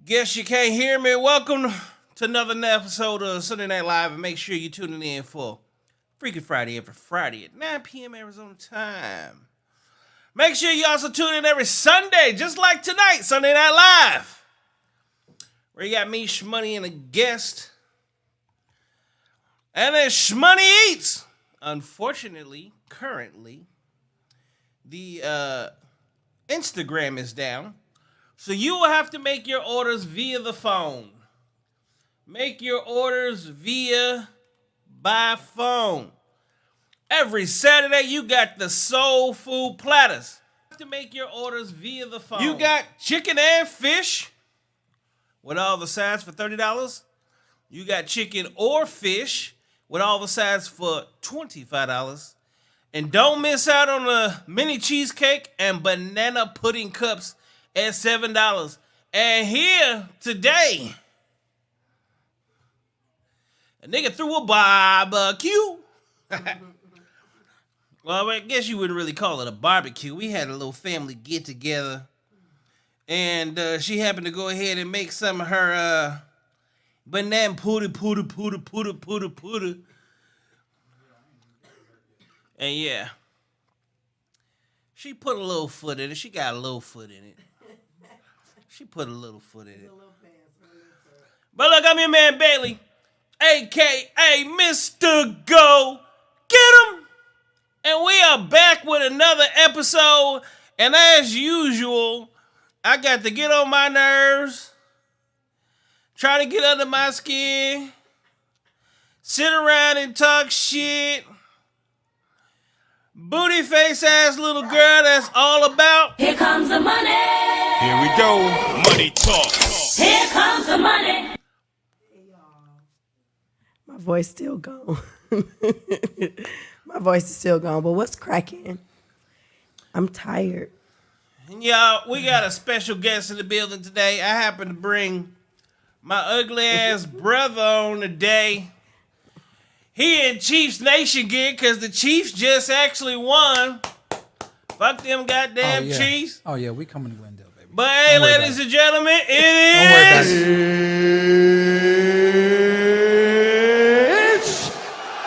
Guess you can't hear me. Welcome to another episode of Sunday Night Live, and make sure you're tuning in for Freaky Friday every Friday at 9 p.m. Arizona time. Make sure you also tune in every Sunday, just like tonight, Sunday Night Live, where you got me, Shmoney, and a guest. And then Shmoney Eats. Unfortunately, currently, the Instagram is down. So you will have to make your orders via the phone. Make your orders by phone. Every Saturday, you got the soul food platters. You have to make your orders via the phone. You got chicken and fish with all the sides for $30. You got chicken or fish with all the sides for $25. And don't miss out on the mini cheesecake and banana pudding cups at $7. And here today, a nigga threw a barbecue. Well, I guess you wouldn't really call it a barbecue. We had a little family get together, and she happened to go ahead and make some of her banana pudding. And yeah, she put a little foot in it. She got a little foot in it. She put a little foot in it. But look, I'm your man Bailey, a.k.a. Mr. Go Get 'em. And we are back with another episode. And as usual, I got to get on my nerves, try to get under my skin, sit around and talk shit. Booty face ass little girl that's all about. Here comes the money. Here we go. Money talk. Here comes the money. Hey, y'all. My voice still gone. My voice is still gone, but what's cracking? I'm tired. And y'all, we got a special guest in the building today. I happen to bring my ugly ass brother on today. He in Chiefs Nation gear because the Chiefs just actually won. Fuck them goddamn Chiefs. Oh, yeah, we coming to Glendale, baby. But hey, ladies and gentlemen, Don't worry about it is... It's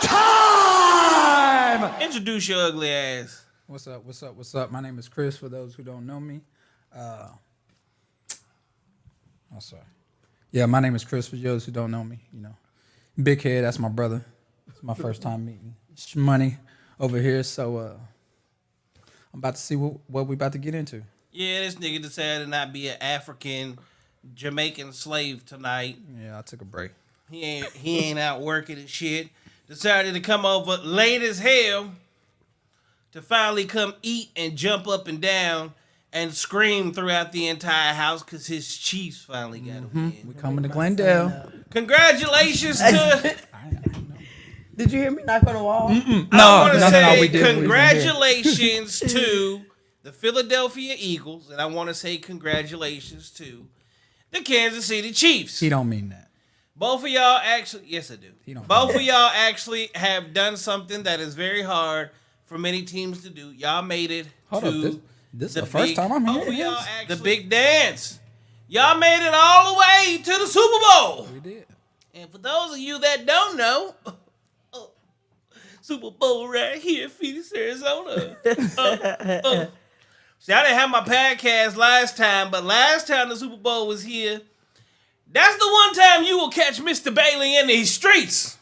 time! Introduce your ugly ass. What's up? My name is Chris, for those who don't know me. Sorry. Yeah, my name is Chris, for those who don't know me. You know, Big Head, that's my brother. It's my first time meeting Shmoney over here, so I'm about to see what we about to get into. Yeah, this nigga decided to not be an African Jamaican slave tonight. Yeah, I took a break. He ain't out working and shit. Decided to come over late as hell to finally come eat and jump up and down and scream throughout the entire house because his Chiefs finally got a win. We coming to Glendale. Congratulations to... Did you hear me knock on the wall? I want to say we did. congratulations to the Philadelphia Eagles, and I want to say congratulations to the Kansas City Chiefs. He don't mean that. Both of y'all actually, yes I do. Both of y'all actually have done something that is very hard for many teams to do. Y'all made it This is the first time I'm hearing y'all this. the big dance. Y'all made it all the way to the Super Bowl. We did. And for those of you that don't know, Super Bowl right here, Phoenix, Arizona. See, I didn't have my podcast last time, but last time the Super Bowl was here, that's the one time you will catch Mr. Bailey in these streets.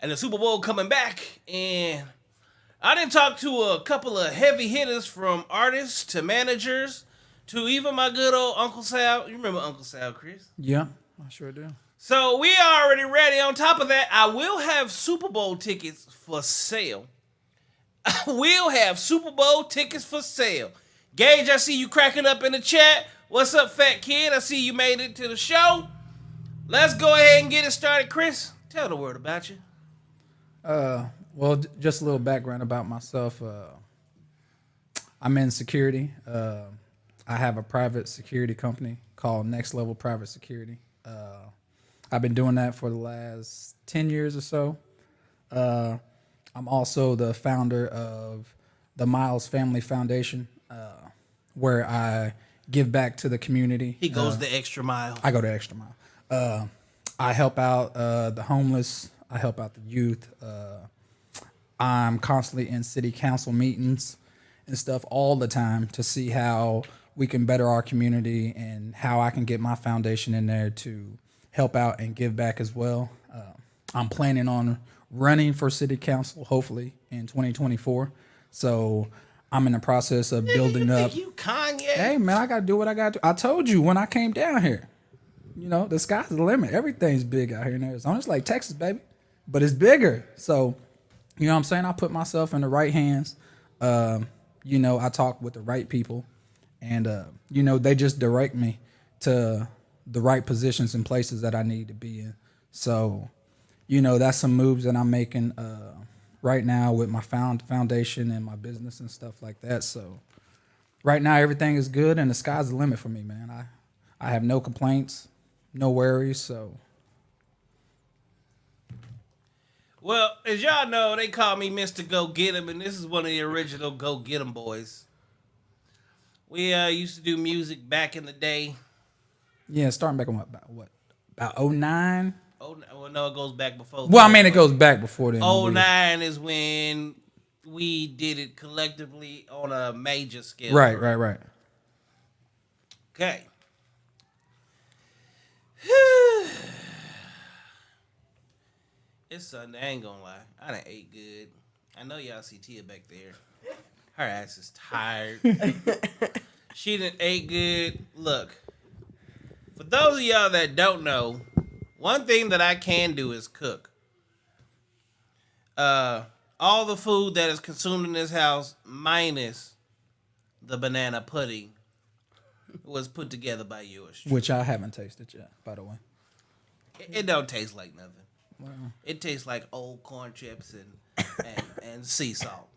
And the Super Bowl coming back, and I didn't talk to a couple of heavy hitters from artists to managers to even my good old Uncle Sal. You remember Uncle Sal, Chris? Yeah, I sure do. So we are already ready. On top of that, I will have Super Bowl tickets for sale. Gage, I see you cracking up in the chat. What's up, fat kid? I see you made it to the show. Let's go ahead and get it started. Chris, tell the world about you. Well, just a little background about myself. I'm in security. I have a private security company called Next Level Private Security. I've been doing that for the last 10 years or so. I'm also the founder of the Miles Family Foundation, where I give back to the community. He goes the extra mile. I go the extra mile. I help out the homeless. I help out the youth. I'm constantly in city council meetings and stuff all the time to see how we can better our community and how I can get my foundation in there to help out and give back as well. I'm planning on running for city council, hopefully in 2024. So I'm in the process of building up. You Kanye? Hey man, I gotta do what I gotta do. I told you when I came down here. You know, the sky's the limit. Everything's big out here in Arizona. It's like Texas, baby, but it's bigger. So, you know what I'm saying? I put myself in the right hands. You know, I talk with the right people, and you know, they just direct me to the right positions and places that I need to be in. So, you know, that's some moves that I'm making right now with my foundation and my business and stuff like that. So right now everything is good and the sky's the limit for me, man. I have no complaints, no worries. So Well, as y'all know, they call me Mr. Go Get 'Em, and this is one of the original Go Get 'Em boys. We used to do music back in the day. yeah, starting back on about 09? Oh, well, no, it goes back before. Well, I mean, it goes back before then. 09 is when we did it collectively on a major scale. Right. Okay. It's Sunday. I ain't gonna lie. I done ate good. I know y'all see Tia back there. Her ass is tired. She done ate good. Look, for those of y'all that don't know, one thing that I can do is cook. All the food that is consumed in this house, minus the banana pudding, was put together by yours. Which I haven't tasted yet, by the way. It don't taste like nothing. Wow. It tastes like old corn chips and sea salt.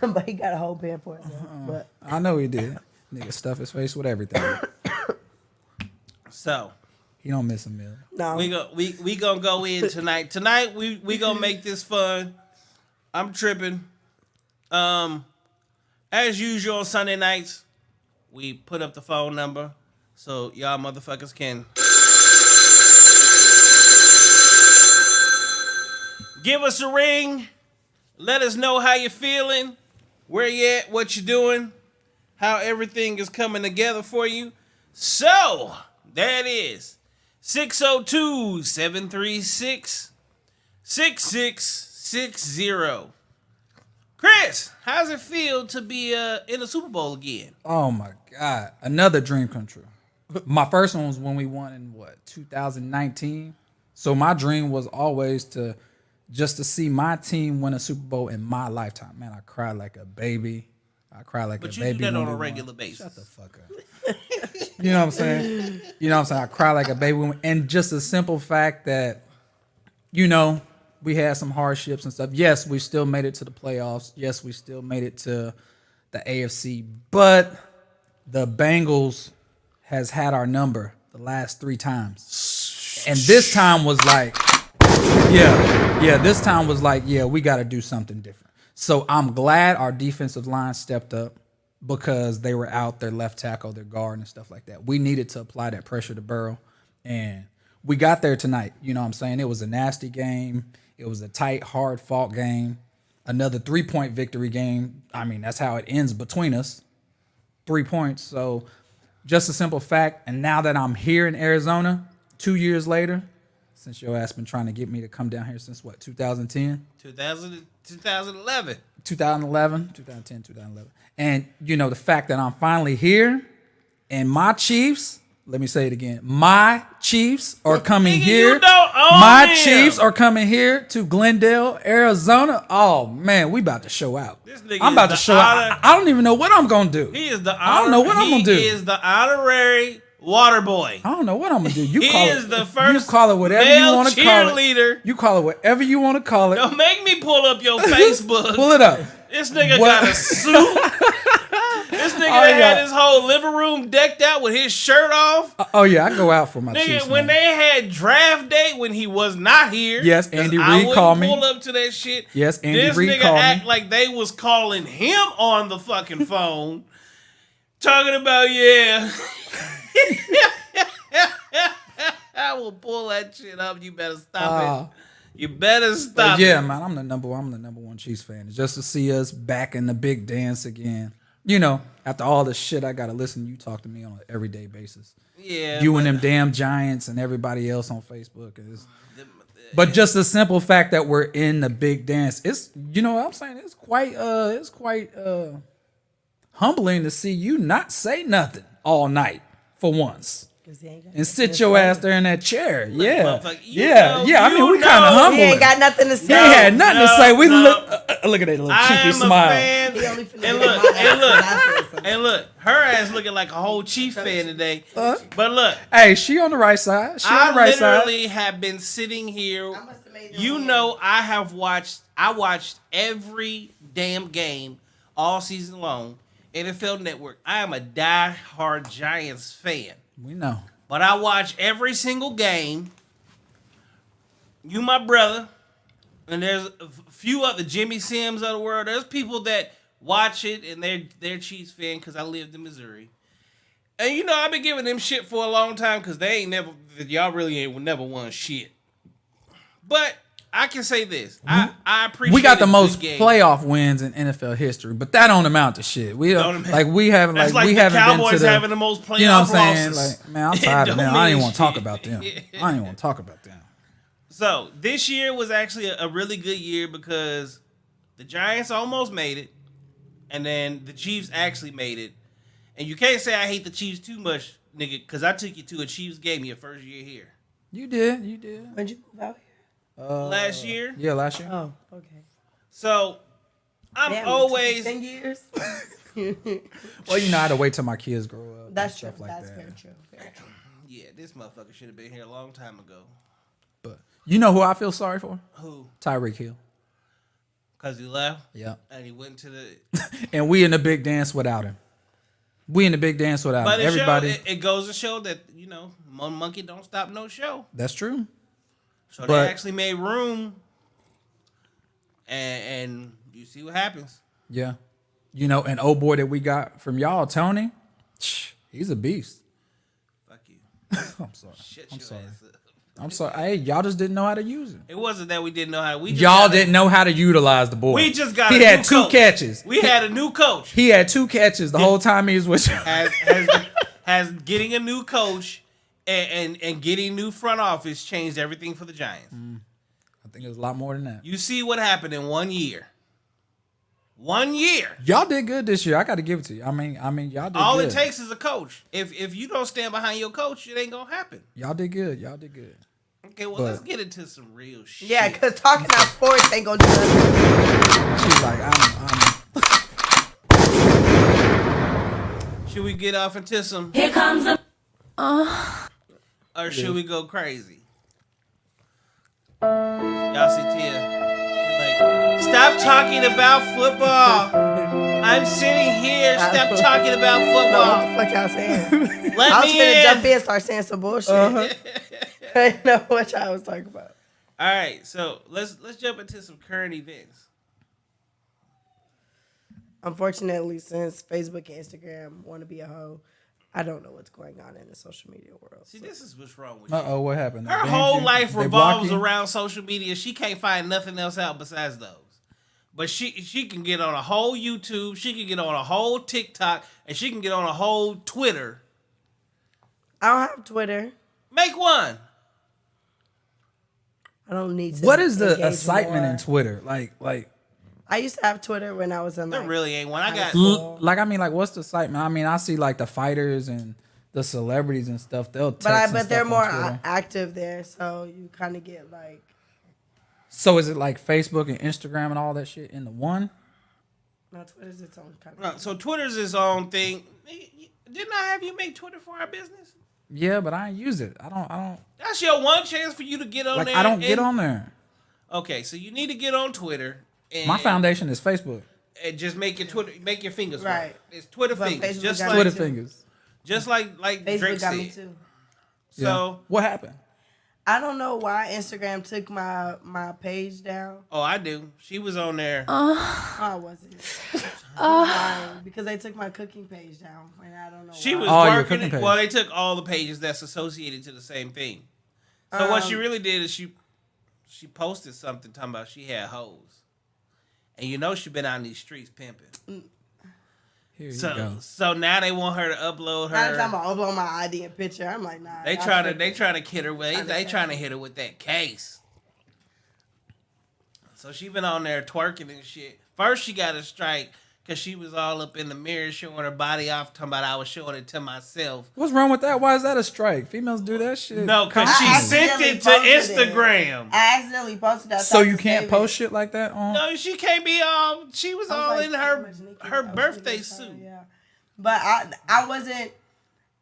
But he got a whole pan for himself. But I know he did. Nigga stuff his face with everything. So he don't miss a meal. no, we gonna go in tonight. Tonight we gonna make this fun. I'm tripping. As usual on Sunday nights, we put up the phone number so y'all motherfuckers can give us a ring. Let us know how you're feeling, where you at, what you're doing, how everything is coming together for you. So, there it is. 602-736-6660. Chris, how's it feel to be in the Super Bowl again? Oh my God. Another dream come true. My first one was when we won in 2019. So my dream was always to see my team win a Super Bowl in my lifetime. Man, I cried like a baby. But you do that on a regular basis. Shut the fuck up. You know what I'm saying? I cry like a baby. And just a simple fact that, you know, we had some hardships and stuff. Yes, we still made it to the playoffs. Yes, we still made it to the AFC. But the Bengals has had our number the last 3 times. And this time was like, this time was like, we got to do something different. So I'm glad our defensive line stepped up because they were out their left tackle, their guard, and stuff like that. We needed to apply that pressure to Burrow, and we got there tonight. You know what I'm saying? It was a nasty game. It was a tight, hard-fought game. Another 3-point victory game. I mean, that's how it ends between us. 3 points. So just a simple fact. And now that I'm here in Arizona, 2 years later, since your ass been trying to get me to come down here since 2010? 2011. 2010. And, you know, the fact that I'm finally here and my Chiefs, let me say it again, my Chiefs are coming here. Chiefs are coming here to Glendale, Arizona. Oh, man, we about to show out. I'm about to show out. I don't even know what I'm going to do. He is the I don't know what I'm going to do. He is the honorary water boy. I don't know what I'm gonna do. He is the first you call it whatever you want to call it. You call it whatever you want to call it. Don't make me pull up your Facebook. Pull it up. This nigga got a suit. This nigga had his whole living room decked out with his shirt off. I go out for my Chiefs. When they had draft day when he was not here. Yes, Andy Reid called me. Pull up to that shit. Yes, Andy Reid called me. This nigga act like they was calling him on the fucking phone. talking about, yeah. I will pull that shit up. You better stop it. You better stop Yeah, it. man, I'm the number one Chiefs fan. Just to see us back in the big dance again. You know, after all the shit I gotta listen to you talk to me on an everyday basis. Yeah. You and them damn Giants and everybody else on Facebook is. But just the simple fact that we're in the big dance, it's, you know what I'm saying? It's quite humbling to see you not say nothing all night for once. And sit your ass there in that chair. Yeah. I mean, we kind of humble. He ain't got nothing to say. They had nothing to say. We look at that little cheeky smile. And look, her ass looking like a whole Chief fan today. But look, hey, she on the right side. I literally have been sitting here. You know, I watched every damn game all season long. NFL Network. I am a die-hard Giants fan. We know. But I watch every single game. You my brother. And there's a few other Jimmy Sims of the world. There's people that watch it and they're Chiefs fan because I lived in Missouri. And you know, I've been giving them shit for a long time because y'all really ain't never won shit. But I can say this. I appreciate we got the most playoff wins in NFL history, but that don't amount to shit. We haven't the been Cowboys to the, having the most playoff you know what I'm saying? losses. Like, man, I'm tired of them. I don't even want to talk shit. about them. I don't even want to talk about them. So this year was actually a really good year because the Giants almost made it, and then the Chiefs actually made it. And you can't say I hate the Chiefs too much, nigga, because I took you to a Chiefs game your first year here. You did. When'd you move out here? Last year? Yeah, last year. Oh, okay. So I'm Damn, always 10 years. Well, you know, I had to wait till my kids grow up. That's and true. stuff like That's that. very true. Very true. Yeah, this motherfucker should have been here a long time ago. But you know who I feel sorry for? Who? Tyreek Hill. Because he left? Yeah. And he went to the... And we in the big dance without him. But Everybody. it goes to show that, you know, monkey don't stop no show. That's true. So they actually made room, and you see what happens. Yeah. You know, an old boy that we got from y'all, Tony, he's a beast. Fuck you. I'm sorry. Shut I'm your sorry. ass up. I'm sorry. Hey, y'all just didn't know how to use him. It wasn't that we didn't know how. Y'all didn't know how to utilize the boy. We just got. He had two catches. We had a new coach. He had two catches the whole time he was with you. Has getting a new coach and getting new front office changed everything for the Giants. I think it was a lot more than that. You see what happened in 1 year. 1 year. Y'all did good this year. I got to give it to you. I mean, y'all did All good. it takes is a coach. If you don't stand behind your coach, it ain't gonna happen. Y'all did good. Okay, well, let's get into some real shit. Yeah, because talking about sports ain't gonna do nothing. She's like, I'm Should we get off into some? Here comes the. Or should we go crazy? Y'all see Tia? She's like, stop talking about football. I'm sitting here. Stop talking about What football. the fuck y'all saying? Let I was me finna in. jump in and start saying some bullshit. I didn't know what y'all was talking about. All right, so let's jump into some current events. Unfortunately, since Facebook and Instagram want to be a hoe, I don't know what's going on in the social media world. See, this is what's wrong with you. Uh-oh, what happened? Her They whole banned you? life They blocked revolves you? around social media. She can't find nothing else out besides those. But she can get on a whole YouTube, she can get on a whole TikTok, and she can get on a whole Twitter. I don't have Twitter. Make one. I don't need to. What is the engage excitement more. in Twitter? Like, I used to have Twitter when I was in There like, really ain't one. I got what's the excitement? I mean, I see like the fighters and the celebrities and stuff. They'll text and but they're stuff more on Twitter. active there, so you kind of get like. So is it like Facebook and Instagram and all that shit in the one? No, Twitter's its own kind of. so Twitter's its own thing. Didn't I have you make Twitter for our business? Yeah, but I ain't use it. I don't. That's your one chance for you to get on Like, there. I don't get on there. Okay, so you need to get on Twitter. And, My foundation is Facebook. And just make your Twitter, make your fingers Right. work. It's Twitter But fingers, Facebook just got like Twitter too. fingers. just like Facebook Drake got said. me too. So What happened? I don't know why Instagram took my page down. Oh, I do. She was on there. Oh, I wasn't. Lying, because they took my cooking page down, and I don't know She why. was your working. cooking page. Well, they took all the pages that's associated to the same thing. So what she really did is she posted something talking about she had hoes, and you know she been out in these streets pimping. Here you go. So now they want her to upload Every her. time I upload my ID and picture, I'm like, nah. They y'all trying to tripping. hit her with. They trying to hit her with that case. So she been on there twerking and shit. First she got a strike because she was all up in the mirror showing her body off, talking about I was showing it to myself. What's wrong with that? Why is that a strike? Females do that shit. No, because she I sent accidentally it to posted it. Instagram. I accidentally posted that. So I you had to can't save post it. shit like that on. No, she can't be all. She was I was all like, in pretty much naked. her I was birthday thinking, suit. yeah. But I wasn't.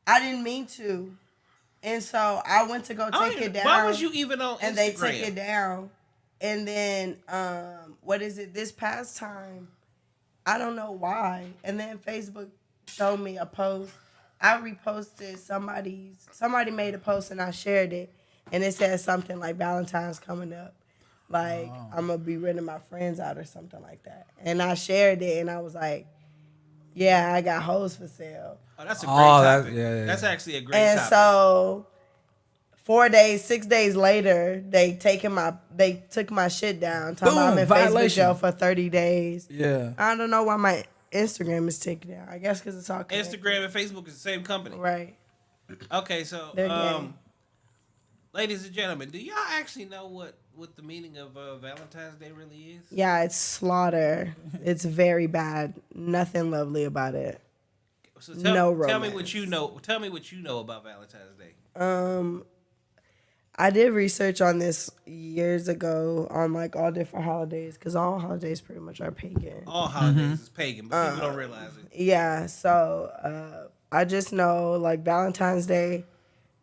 I didn't mean to, and so I went to go take it down. Why was you even on Instagram? And they took it down, and then what is it? This past time, I don't know why. And then Facebook showed me a post. I reposted somebody made a post and I shared it, and it said something like Valentine's coming up, like I'm gonna be renting my friends out or something like that. And I shared it, and I was like, yeah, I got hoes for sale. Oh, that's a great topic. yeah. That's actually a great And topic. so 6 days later, they took my shit down. Talking about I'm in Facebook violation. jail for 30 days. Yeah. I don't know why my Instagram is taken down. I guess because it's all connected. Instagram and Facebook is the same company. Right. Okay, so They're gay. ladies and gentlemen, do y'all actually know what the meaning of Valentine's Day really is? Yeah, it's slaughter. It's very bad. Nothing lovely about it. So No tell me romance. what you know. Tell me what you know about Valentine's Day. I did research on this years ago on like all different holidays because all holidays pretty much are pagan. All holidays is pagan, but people don't realize it. Yeah, so I just know like Valentine's Day,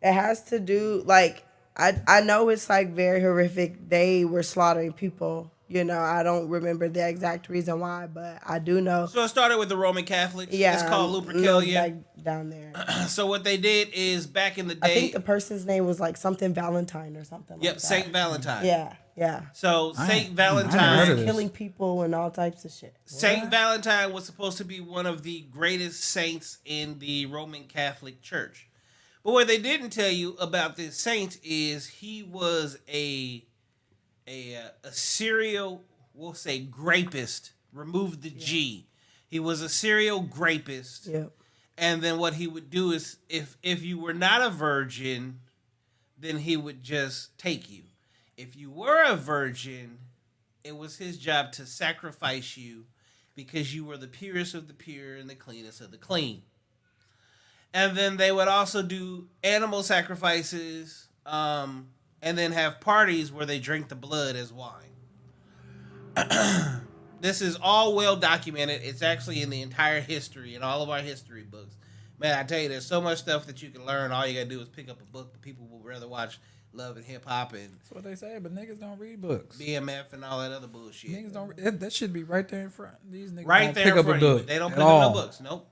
it has to do like I know it's like very horrific. They were slaughtering people. You know, I don't remember the exact reason why, but I do know. So it started with the Roman Catholics. Yeah, It's called no, Lupercalia. like down there. So what they did is back in the I day. think the person's name was like something Valentine or something. Yep, like that. Saint Valentine. Yeah. So Saint I ain't heard Valentine. of this. Killing people and all types of shit. Saint Valentine was supposed to be one of the greatest saints in the Roman Catholic Church. But what they didn't tell you about this saint is he was a serial, we'll say, grapist. Remove the G. He was a serial grapist. Yep. And then what he would do is, if you were not a virgin, then he would just take you. If you were a virgin, it was his job to sacrifice you because you were the purest of the pure and the cleanest of the clean. And then they would also do animal sacrifices, and then have parties where they drink the blood as wine. This is all well documented. It's actually in the entire history, in all of our history books. Man, I tell you, there's so much stuff that you can learn. All you gotta do is pick up a book, but people will rather watch Love and Hip Hop and That's what they say, but niggas don't read books. BMF and all that other bullshit. Niggas don't. That should be right there in front. These niggas Right don't there pick in up a front of you. book. They don't at pick up all. no books. Nope.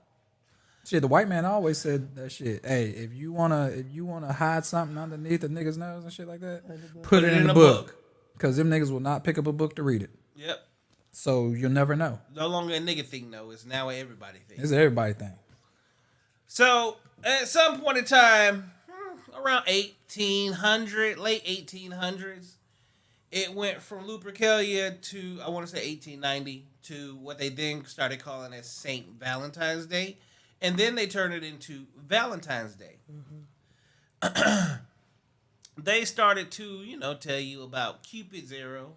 Shit, the white man always said that shit. Hey, if you wanna hide something underneath a nigga's nose and shit like that, put it in the book. Because them niggas will not pick up a book to read it. Yep. So you'll never know. No longer a nigga thing, though. It's now a everybody thing. It's an everybody thing. So, at some point in time, around 1800, late 1800s, it went from Lupercalia to, I want to say 1890, to what they then started calling as St. Valentine's Day. And then they turned it into Valentine's Day. They started to, tell you about Cupid's arrow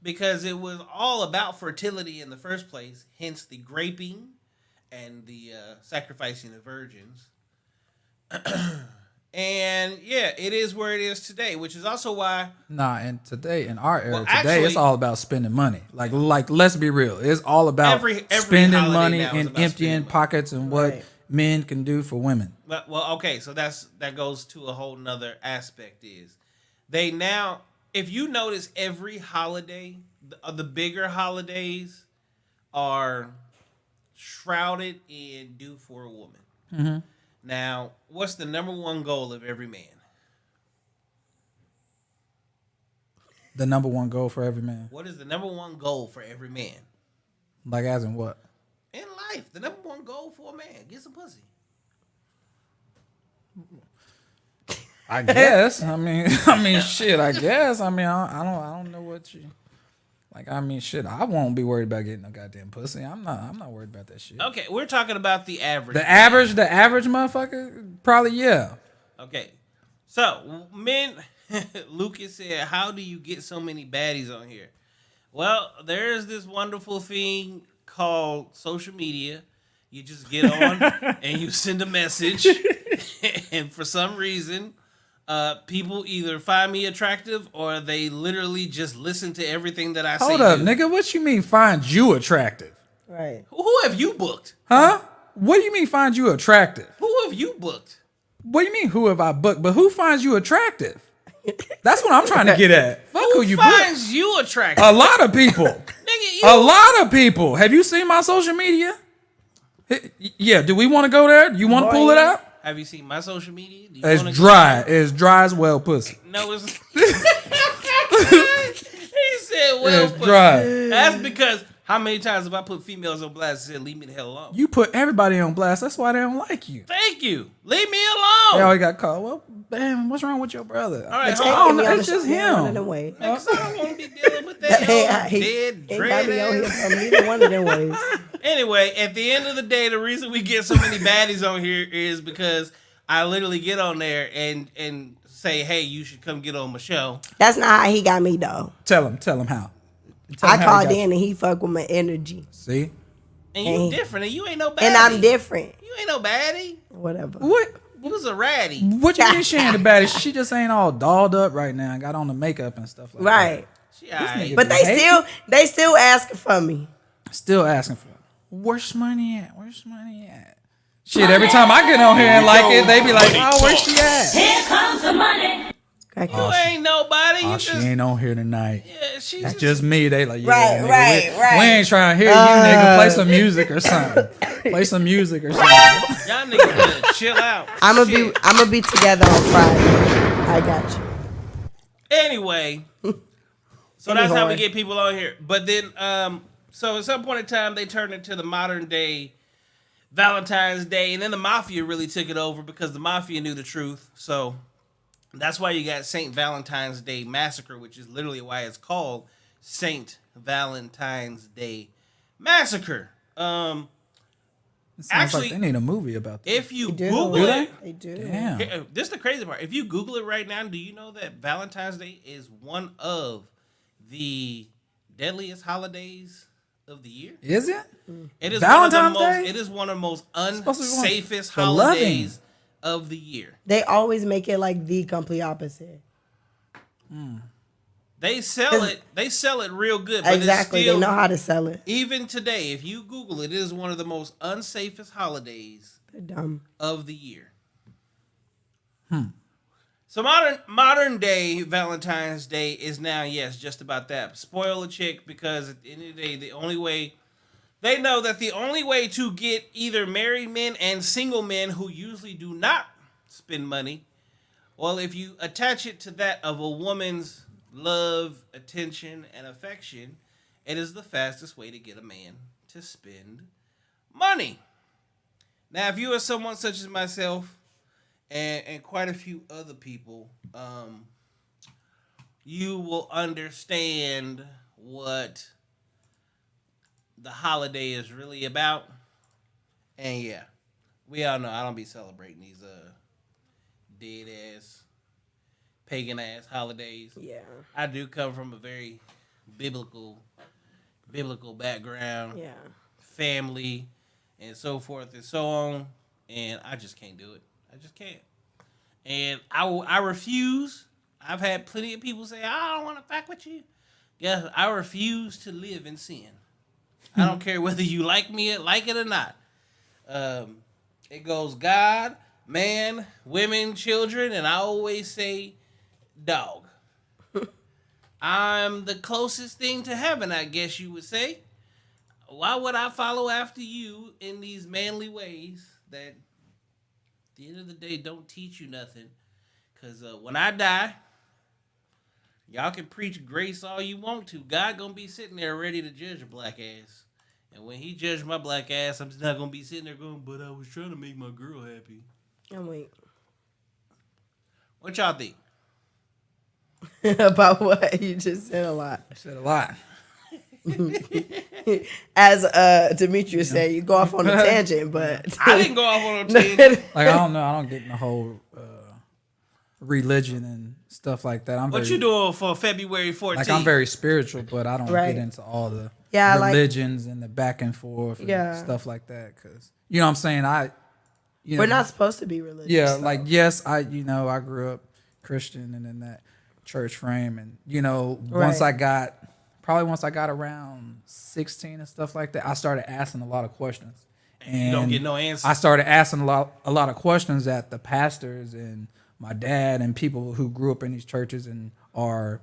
because it was all about fertility in the first place, hence the graping and the sacrificing of virgins. And yeah, it is where it is today, which is also why Nah, and today in our era, Well, today actually- it's all about spending money. Like let's be real. It's all about Every spending holiday money now is and about spending emptying money. pockets and what Right. men can do for women. well, okay, so that goes to a whole nother aspect is they now, if you notice every holiday, the bigger holidays are shrouded in do for a woman. Mm-hmm. Now, what's the number one goal of every man? The number one goal for every man. What is the number one goal for every man? Like as in what? In life, the number one goal for a man, get some pussy. I guess. I mean, shit. I guess. I mean, I don't know what you. Like, I mean, shit. I won't be worried about getting no goddamn pussy. I'm not worried about that shit. Okay, we're talking about the average. The average motherfucker, probably yeah. Okay, so men. Lucas said, "How do you get so many baddies on here?" Well, there's this wonderful thing called social media. You just get on and you send a message, and for some reason, people either find me attractive or they literally just listen to everything that I say. Hold up, nigga. What you mean find you attractive? Right. Who have you booked? Huh? What do you mean find you attractive? Who have you booked? What do you mean who have I booked? But who finds you attractive? That's what I'm trying to get at. Fuck who you book. Finds you attractive? A lot of people. Nigga, A lot of people. Have you seen my social media? Yeah, do we want to go there? You want to pull it out? Have you seen my social media? Do you It's wanna dry. It's dry as well pussy. No, it's. He said, "Well, It's dry. That's because how many times have I put females on blast and said, "Leave me the hell alone"? You put everybody on blast. That's why they don't like you. Thank you. Leave me They alone. always got called. Well, damn, what's wrong with your brother? All right, But hold you on. ain't no, me on it's the just show, him. One of them ways. Because I don't want to be dealing with that dead, Ain't got me on here dread ass. from neither one of them ways. Anyway, at the end of the day, the reason we get so many baddies on here is because I literally get on there and say, "Hey, you should come get on my show." That's not how he got me though. Tell him how. Tell him I how he called got in you. and he fuck with my energy. See? And you different, and you ain't no baddie. And I'm different. You ain't no baddie. Whatever. What? You was a ratty. What you mean she ain't the baddest? She just ain't all dolled up right now. Got on the makeup and stuff like Right. She alright. But they still asking for me. that. Still asking for it. Where's money at? Where's money at? Shit, every time I get on here and like it, they be like, oh, where's she at? Here comes the money. You ain't nobody. Oh, You she just ain't on here tonight. yeah. She It's just just me. They like, yeah, Right, nigga, right. we ain't trying to hear you, nigga. Play some music or something. Play some music or something. y'all niggas better chill out. I'ma Shit. be together on Friday. I got you. Anyway, so that's how we Anyway. get people on here. But then, so at some point in time, they turned into the modern day Valentine's Day, and then the mafia really took it over because the mafia knew the truth. So that's why you got Saint Valentine's Day Massacre, which is literally why it's called Saint Valentine's Day Massacre. It sounds Actually, like they need a movie about that. If you They do. Google Do it, They do. Damn. this is the crazy part. If you Google it right now, do you know that Valentine's Day is one of the deadliest holidays of the year? Is it? It is Valentine's one of the most, Day? it is one of the most supposed to be one unsafest for loving. holidays of the year. They always make it like the complete opposite. They sell it. They sell it real good. But Exactly. It's still, They know how to sell it. even today, if you Google it, it is one of the most unsafest holidays They're dumb. of the year. So modern day Valentine's Day is now, yes, just about that. Spoil a chick, because at the end of the day, the only way they know that the only way to get either married men and single men who usually do not spend money, well, if you attach it to that of a woman's love, attention, and affection, it is the fastest way to get a man to spend money. Now, if you are someone such as myself and quite a few other people, you will understand what the holiday is really about. And yeah, we all know I don't be celebrating these dead ass, pagan ass holidays. Yeah. I do come from a very biblical background, Yeah. family, and so forth and so on, and I just can't do it. I just can't. And I refuse. I've had plenty of people say, I don't want to fuck with you. Yeah, I refuse to live in sin. I don't care whether you like it or not. It goes God, man, women, children, and I always say dog. I'm the closest thing to heaven, I guess you would say. Why would I follow after you in these manly ways that at the end of the day don't teach you nothing? Because when I die, Y'all can preach grace all you want to. God gonna be sitting there ready to judge a black ass. And when he judged my black ass, I'm just not gonna be sitting there going, but I was trying to make my girl happy. I'm weak. What y'all think? About what? You just said a lot. I said a lot. As Demetrius said, you go off on a tangent, but I didn't go off on a tangent. Like I don't know. I don't get in the whole religion and stuff like that. What you doing for February 14th? Like I'm very spiritual, but I don't Right. get into all the Yeah, like- religions and the back and forth and Yeah. stuff like that. Cause you know what I'm saying. we're not supposed to be religious. Yeah, so. like yes, I grew up Christian and in that church frame, and once Right. I got around 16 and stuff like that, I started asking a lot of questions. And you don't get no answers. I started asking a lot of questions that the pastors and my dad and people who grew up in these churches and are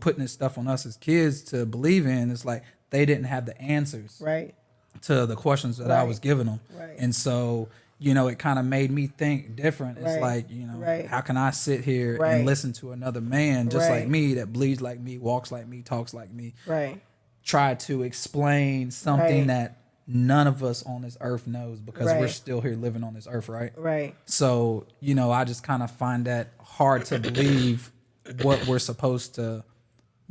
putting this stuff on us as kids to believe in. It's like they didn't have the answers Right. to the questions that I Right. was giving them. Right. And so, it kind of made me think different. It's Right. like, Right. how can I sit here Right. and listen to another man just Right. like me that bleeds like me, walks like me, talks like me, Right. try to explain something Right. that none of us on this earth knows because we're Right. still here living on this earth, right? Right. So, I just kind of find that hard to believe what we're supposed to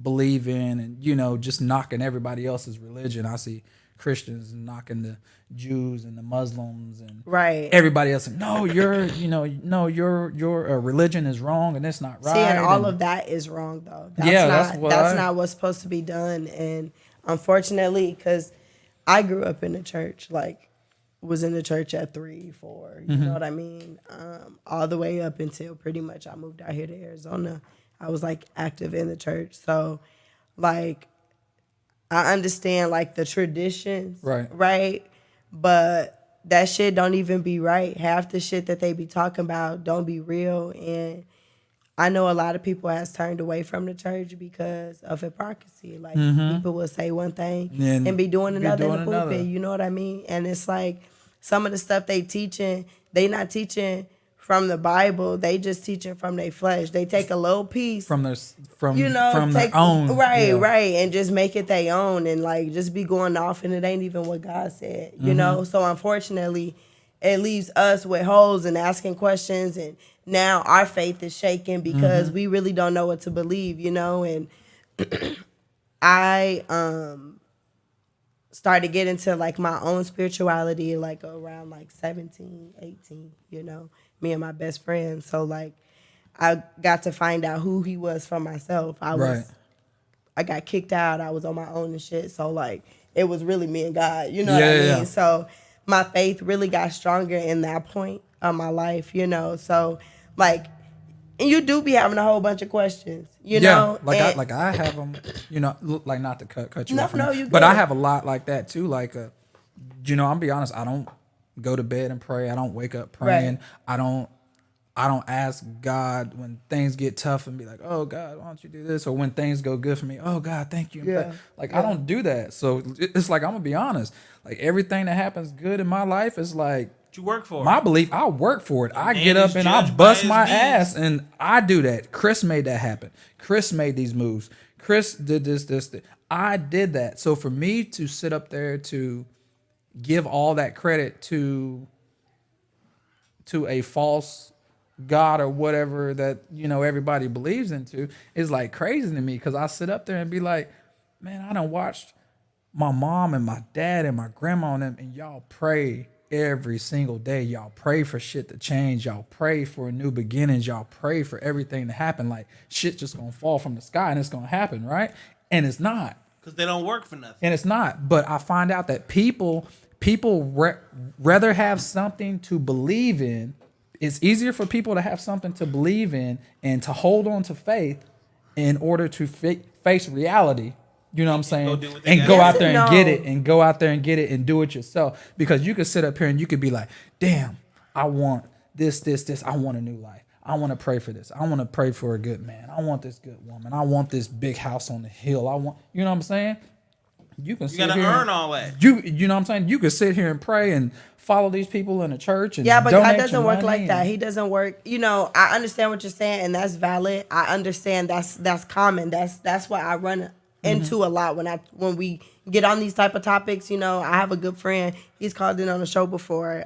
believe in and, just knocking everybody else's religion. I see Christians knocking the Jews and the Muslims and Right. everybody else. No, your religion is wrong and it's not right. See, and all and- of that is wrong, though. That's Yeah, not, that's not what's supposed to be done. And unfortunately, because I grew up in the church, like, was in the church at 3, 4, you know what I mean? All the way up until pretty much I moved out here to Arizona. I was, like, active in the church. So, like, I understand, like, the traditions, right? But that shit don't even be right. Half the shit that they be talking about don't be real. And I know a lot of people has turned away from the church because of hypocrisy. Like, people will say one thing and be doing another in the pulpit. You know what I mean? And it's like some of the stuff they teaching, they not teaching from the Bible. They just teaching from their flesh. They take a little piece from their take, own right, and just make it their own, and like just be going off, and it ain't even what God said, you know. So unfortunately, it leaves us with holes and asking questions, and now our faith is shaken because we really don't know what to believe, you know. And I started getting to like my own spirituality like around like 17, 18, you know, me and my best friend. So like I got to find out who he was for myself. I got kicked out. I was on my own and shit. So like it was really me and God, you know what I mean? Yeah. So my faith really got stronger in that point of my life, you know. So like, and you do be having a whole bunch of questions, you know. Like I have them, like not to cut you No, off. no, you but good. I have a lot like that too. Like, I'm be honest. I don't go to bed and pray. I don't wake up praying. Right. I don't ask God when things get tough and be like, oh God, why don't you do this? Or when things go good for me, oh God, thank you. Yeah. Like I don't do that. So it's like I'm gonna be honest. Like everything that happens good in my life is like What you work for? my belief. I work for it. I man get up is and I judged by bust his my deeds. ass and I do that. Chris made that happen. Chris made these moves. Chris did this. I did that. So for me to sit up there to give all that credit to a false God or whatever that everybody believes into is like crazy to me, because I sit up there and be like, man, I done watched my mom and my dad and my grandma and them, and y'all pray every single day. Y'all pray for shit to change. Y'all pray for new beginnings. Y'all pray for everything to happen. Like shit just gonna fall from the sky and it's gonna happen, right? And it's not. Because they don't work for nothing. And it's not. But I find out that people rather have something to believe in. It's easier for people to have something to believe in and to hold on to faith in order to face reality. You know what I'm saying? go do what they And gotta go do. out there Yes and and get no. it and go out there and get it and do it yourself. Because you could sit up here and you could be like, damn, I want this. I want a new life. I want to pray for this. I want to pray for a good man. I want this good woman. I want this big house on the hill. You know what I'm saying? You can You gotta earn all that. You know what I'm saying? You could sit here and pray and follow these people in the church and Yeah, but donate God doesn't your work money like that. and- He doesn't work. You know, I understand what you're saying, and that's valid. I understand that's common. That's what I run into a lot when we get on these type of topics. You know, I have a good friend. He's called in on the show before.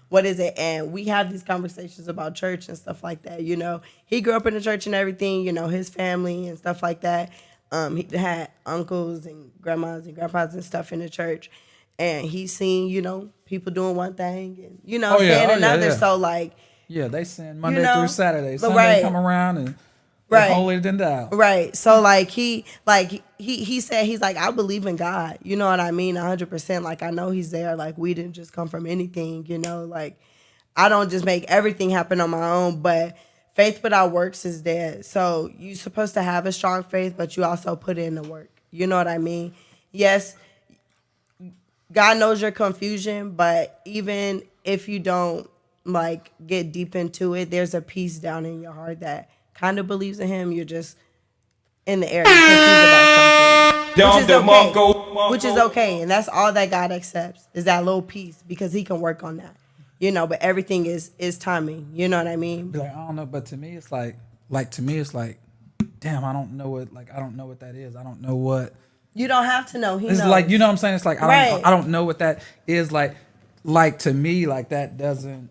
What is it? And we have these conversations about church and stuff like that. You know, he grew up in the church and everything. You know, his family and stuff like that. He had uncles and grandmas and grandpas and stuff in the church. And he's seen, you know, people doing one thing and, you know, saying another. So, like... Yeah, they send Monday through Saturday. But Sunday come around and they're holier than thou. Right. So, like, he said, he's like, I believe in God. You know what I mean? 100%. Like, I know he's there. Like, we didn't just come from anything, you know? Like, I don't just make everything happen on my own, but faith without works is dead. So, you're supposed to have a strong faith, but you also put in the work. You know what I mean? Yes, God knows your confusion, but even if you don't like get deep into it, there's a peace down in your heart that kind of believes in him. You're just in the air, you're confused about something, which is okay, and that's all that God accepts is that little piece because He can work on that, you know. But everything is timing. You know what I mean? Be like, I don't know, but to me, it's like to me, it's like, damn, I don't know what I don't know what that is. I don't know what. You don't have to know. He it's knows. like, you know what I'm saying? It's like, Right. I don't know what that is. Like to me, like that doesn't,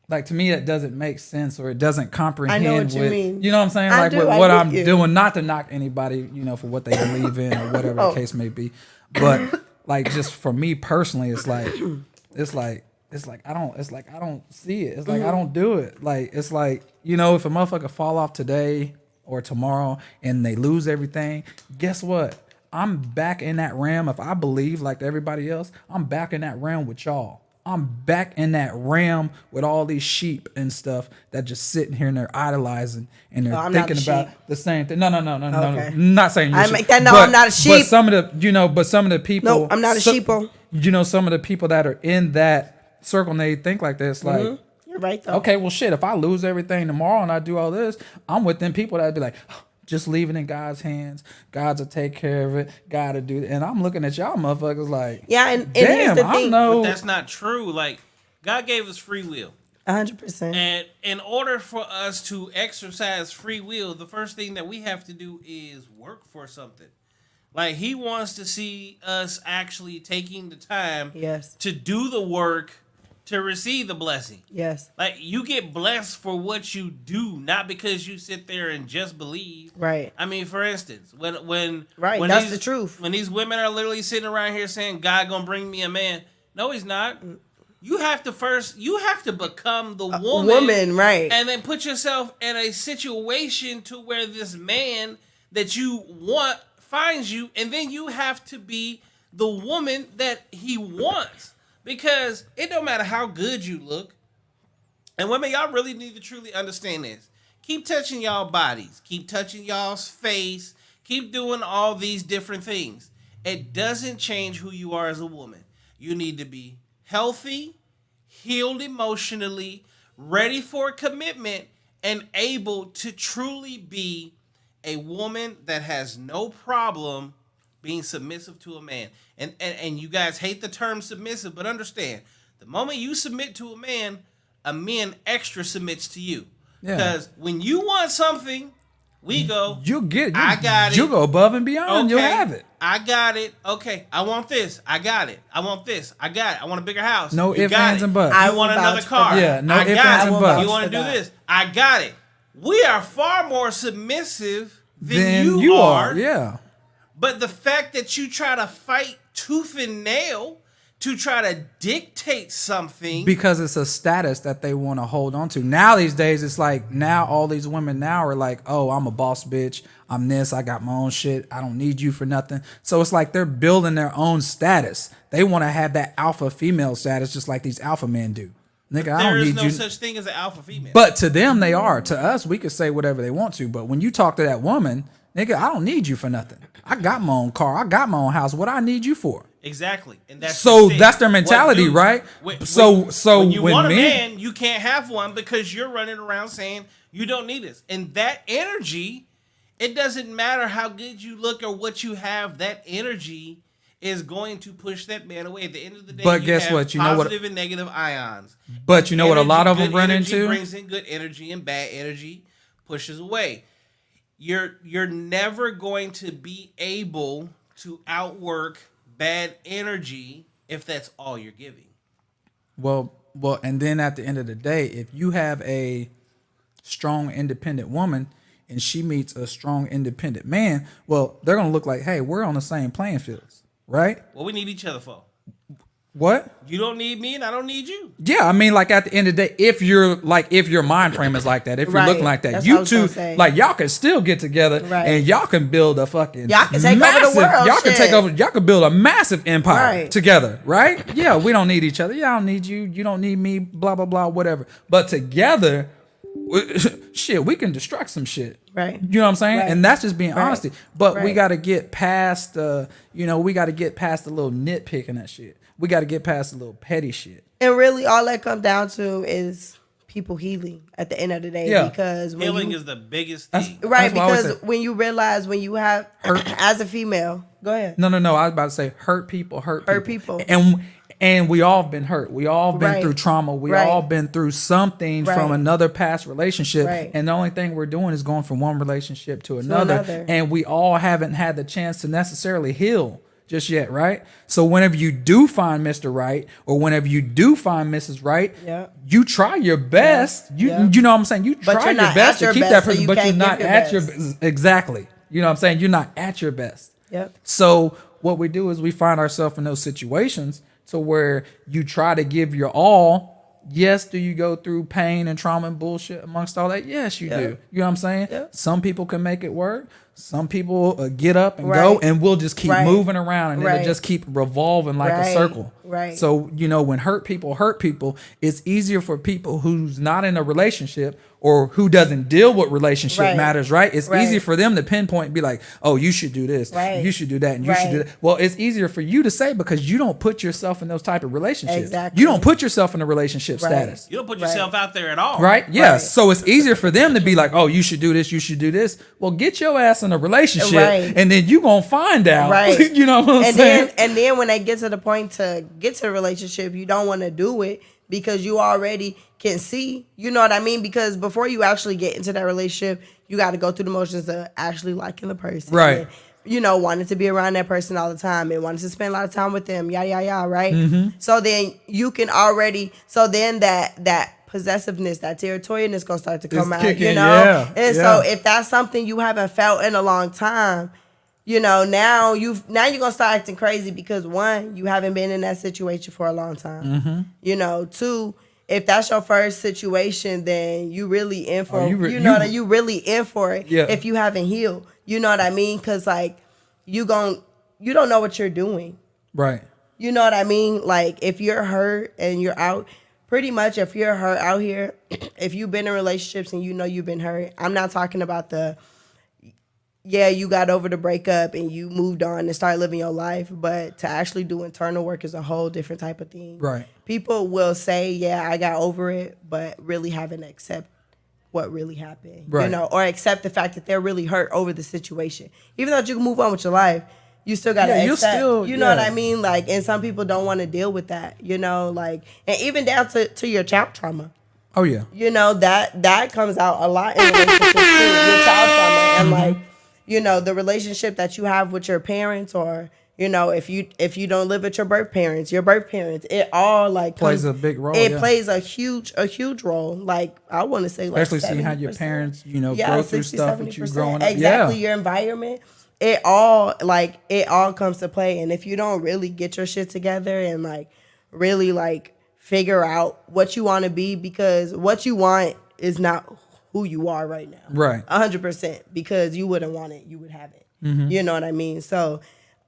like to me, that doesn't make sense or it doesn't comprehend. I know what you mean. You know what I'm saying? I Like do, with I what get I'm you. doing, not to knock anybody, you know, for what they believe in or whatever the case may be. But like, just for me personally, it's like I don't see it. It's like, I don't do it. Like, it's like, you know, if a motherfucker fall off today or tomorrow and they lose everything, guess what? I'm back in that realm. If I believe like everybody else, I'm back in that realm with y'all. I'm back in that realm with all these sheep and stuff that just sitting here and they're idolizing and they're thinking about the same thing. No. Okay. Not saying you're I a sheep, make that. No, but- I'm not a sheep. But some of the people. No, I'm not a sheeple. You know, some of the people that are in that circle and they think like this, like, You're right though. okay, well, shit. If I lose everything tomorrow and I do all this, I'm with them people that'd be like, just leave it in God's hands. God will take care of it. God will do it. And I'm looking at y'all motherfuckers like, Yeah, and damn, here's the I thing. know. But that's not true. Like, God gave us free will. 100%. And in order for us to exercise free will, the first thing that we have to do is work for something. Like, He wants to see us actually taking the time Yes. to do the work to receive the blessing. Yes. Like, you get blessed for what you do, not because you sit there and just believe. Right. I mean, for instance, when Right, when that's these- the truth. When these women are literally sitting around here saying, God gonna bring me a man. No, He's not. You have to become the woman, right. and then put yourself in a situation to where this man that you want finds you, and then you have to be the woman that he wants. Because it don't matter how good you look. And women, y'all really need to truly understand this. Keep touching y'all bodies. Keep touching y'all's face. Keep doing all these different things. It doesn't change who you are as a woman. You need to be healthy, healed emotionally, ready for commitment, and able to truly be a woman that has no problem being submissive to a man. And you guys hate the term submissive, but understand, the moment you submit to a man extra submits to you. Yeah. Because when you want something, we go, You get it. I got it. You go above and beyond. You'll have it. I got it. Okay, I want this. I got it. I want this. I got it. I want a bigger house. No You ifs, got ands, it. and buts. I I want will another vouch for car. that. Yeah, no I ifs, got ands, it. and buts. You want to do For that. this? I got it. We are far more submissive than Then you are. Yeah. But the fact that you try to fight tooth and nail to try to dictate something. Because it's a status that they want to hold on to. Now these days, it's like, now all these women now are like, oh, I'm a boss bitch. I'm this. I got my own shit. I don't need you for nothing. So it's like they're building their own status. They want to have that alpha female status just like these alpha men do. Nigga, I There don't is need no you. such thing as an alpha female. But to them, they are. To us, we could say whatever they want to. But when you talk to that woman, nigga, I don't need you for nothing. I got my own car. I got my own house. What I need you for? Exactly, and that's So the thing. that's their mentality, right? So when you when want a men- man, you can't have one because you're running around saying you don't need this, and that energy it doesn't matter how good you look or what you have. That energy is going to push that man away. At the end of the day, But you guess have what? You know what- positive and negative ions. But you know what a lot of them Good run energy into? brings in good energy, and bad energy pushes away. You're never going to be able to outwork bad energy if that's all you're giving. Well, and then at the end of the day, if you have a strong, independent woman and she meets a strong, independent man, well, they're gonna look like, hey, we're on the same playing fields, right? What we need each other for? What? You don't need me, and I don't need you. Yeah, I mean, like at the end of the day, if your mind frame is like that, if you're Right. looking like that, That's you what I was two, gonna say. like y'all can still get together Right. and y'all can build a fucking Y'all can take over the world, Y'all can shit. take over. Y'all can build a massive empire Right. together, right? Yeah, we don't need each other. Yeah, I don't need you. You don't need me. Blah blah blah. Whatever. But together, shit, we can destruct some shit. Right. You know what I'm saying? Right. And that's just being Right. honesty. But we Right. got to get past, we got to get past the little nitpicking that shit. We got to get past the little petty shit. And really, all that comes down to is people healing at the end of the day. Yeah. Because when Healing you, is the biggest That's- thing. right, That's what I always because say. when you realize when you have as a female, go ahead. No. I was about to say hurt people. Hurt people. And we all been hurt. We all been Right. through trauma. We Right. all been through something from Right. another past relationship. Right. And the only thing we're doing is going from one relationship to another. another. And we all haven't had the chance to necessarily heal just yet, right? So whenever you do find Mr. Right, or whenever you do find Mrs. Right, Yeah. you try your best. Yeah. You know what I'm saying? You But try you're your not best at to your keep best, that so person, you but you're can't not give your at your best. exactly. You know what I'm saying? You're not at your best. Yep. So what we do is we find ourselves in those situations to where you try to give your all. Yes, do you go through pain and trauma and bullshit amongst all that? Yes, you Yeah. do. You know what I'm saying? Yeah. Some people can make it work. Some people get up and Right. go, and we'll just keep Right. moving around, and Right. it'll just keep revolving like a Right. circle. Right. So, when hurt people, it's easier for people who's not in a relationship or who doesn't deal with relationship Right. matters, right? It's Right. easy for them to pinpoint and be like, oh, you should do this. Right. You should do that. And you should do Right. that. Well, it's easier for you to say because you don't put yourself in those type of relationships. Exactly. You don't put yourself in a relationship Right. status. You don't put Right. yourself out there at all. Right? Yes. Right. So it's easier for them to be like, oh, you should do this. You should do this. Well, get your ass in a relationship Right. and then you going to find out. Right. You know what I'm and saying? then when they get to the point to get to a relationship, you don't want to do it because you already can see, you know what I mean? Because before you actually get into that relationship, you got to go through the motions of actually liking the person. Right. And, wanting to be around that person all the time and wanting to spend a lot of time with them, yada, yada, yada, right? Mm-hmm. So then you can already, so then that possessiveness, that territorialness gonna start to come It's out, kicking, you know? yeah, And yeah. so if that's something you haven't felt in a long time, now you're gonna start acting crazy because one, you haven't been in that situation for a long time. Mm-hmm. Two, if that's your first situation, then you really in for you really in for it. Yeah. If you haven't healed, you know what I mean? Because like you don't know what you're doing. Right. You know what I mean? Like if you're hurt and you're out, pretty much if you're hurt out here, if you've been in relationships and you've been hurt, I'm not talking about you got over the breakup and you moved on and started living your life, but to actually do internal work is a whole different type of thing. Right. People will say, yeah, I got over it, but really haven't accepted what really happened. Right. Or accept the fact that they're really hurt over the situation. Even though you can move on with your life, you still gotta Yeah, accept. You know what yeah. I mean? Like, and some people don't want to deal with that, and even down to your child trauma. Oh, yeah. That comes out a lot in relationships too, your child trauma. And the relationship that you have with your parents, or if you don't live with your birth parents, it all Plays a big role, It yeah. plays a huge role. Like I want to say, like Especially seeing how your 70%. parents, go through 60, stuff with you 70%. growing up. Exactly, Yeah. your environment. It all comes to play. And if you don't really get your shit together and really figure out what you want to be, because what you want is not who you are right now. Right. 100%, because you wouldn't want it, you would have it. Mm-hmm. You know what I mean? So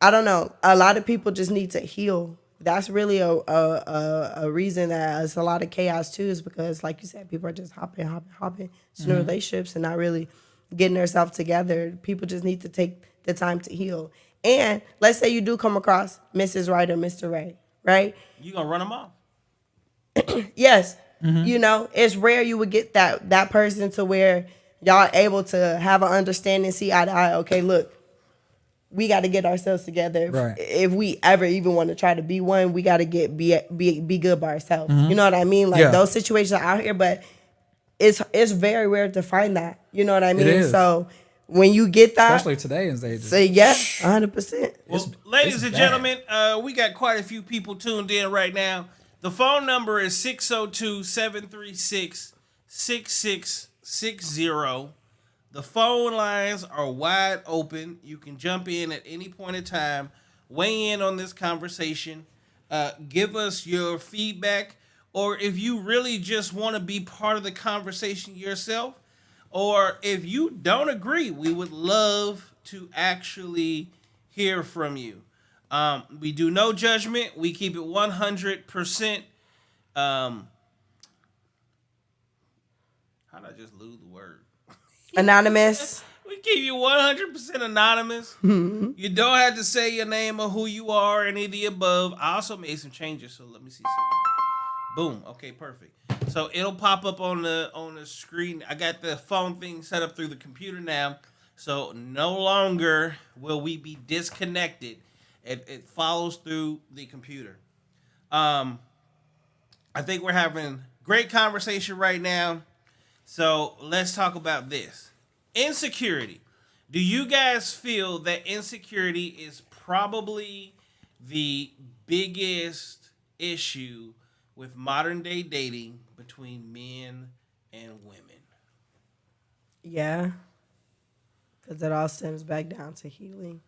I don't know. A lot of people just need to heal. That's really a reason that it's a lot of chaos too, is because like you said, people are just hopping to new relationships and not really getting themselves together. People just need to take the time to heal. And let's say you do come across Mrs. Right or Mr. Right? You gonna run them off? Yes. It's rare you would get that person to where y'all able to have an understanding, see eye to eye. Okay, look, we got to get ourselves together. Right. If we ever even want to try to be one, we got to be good by ourselves. You know what I mean? Like those situations are out here, but it's very rare to find that. You know what I mean? is. So when you get that, Especially today's age. say yeah, 100%. Well, ladies and bad. gentlemen, we got quite a few people tuned in right now. The phone number is 602-736-6660. The phone lines are wide open. You can jump in at any point in time, weigh in on this conversation, give us your feedback, or if you really just want to be part of the conversation yourself, or if you don't agree, we would love to actually hear from you. We do no judgment. We keep it 100%. How did I just lose the word? Anonymous. We keep you 100% anonymous. You don't have to say your name or who you are, any of the above. I also made some changes, so let me see something. Boom. Okay, perfect. So it'll pop up on the screen. I got the phone thing set up through the computer now, so no longer will we be disconnected. It follows through the computer. I think we're having great conversation right now. So let's talk about this. Insecurity. Do you guys feel that insecurity is probably the biggest issue with modern day dating between men and women? Yeah. Because it all stems back down to healing.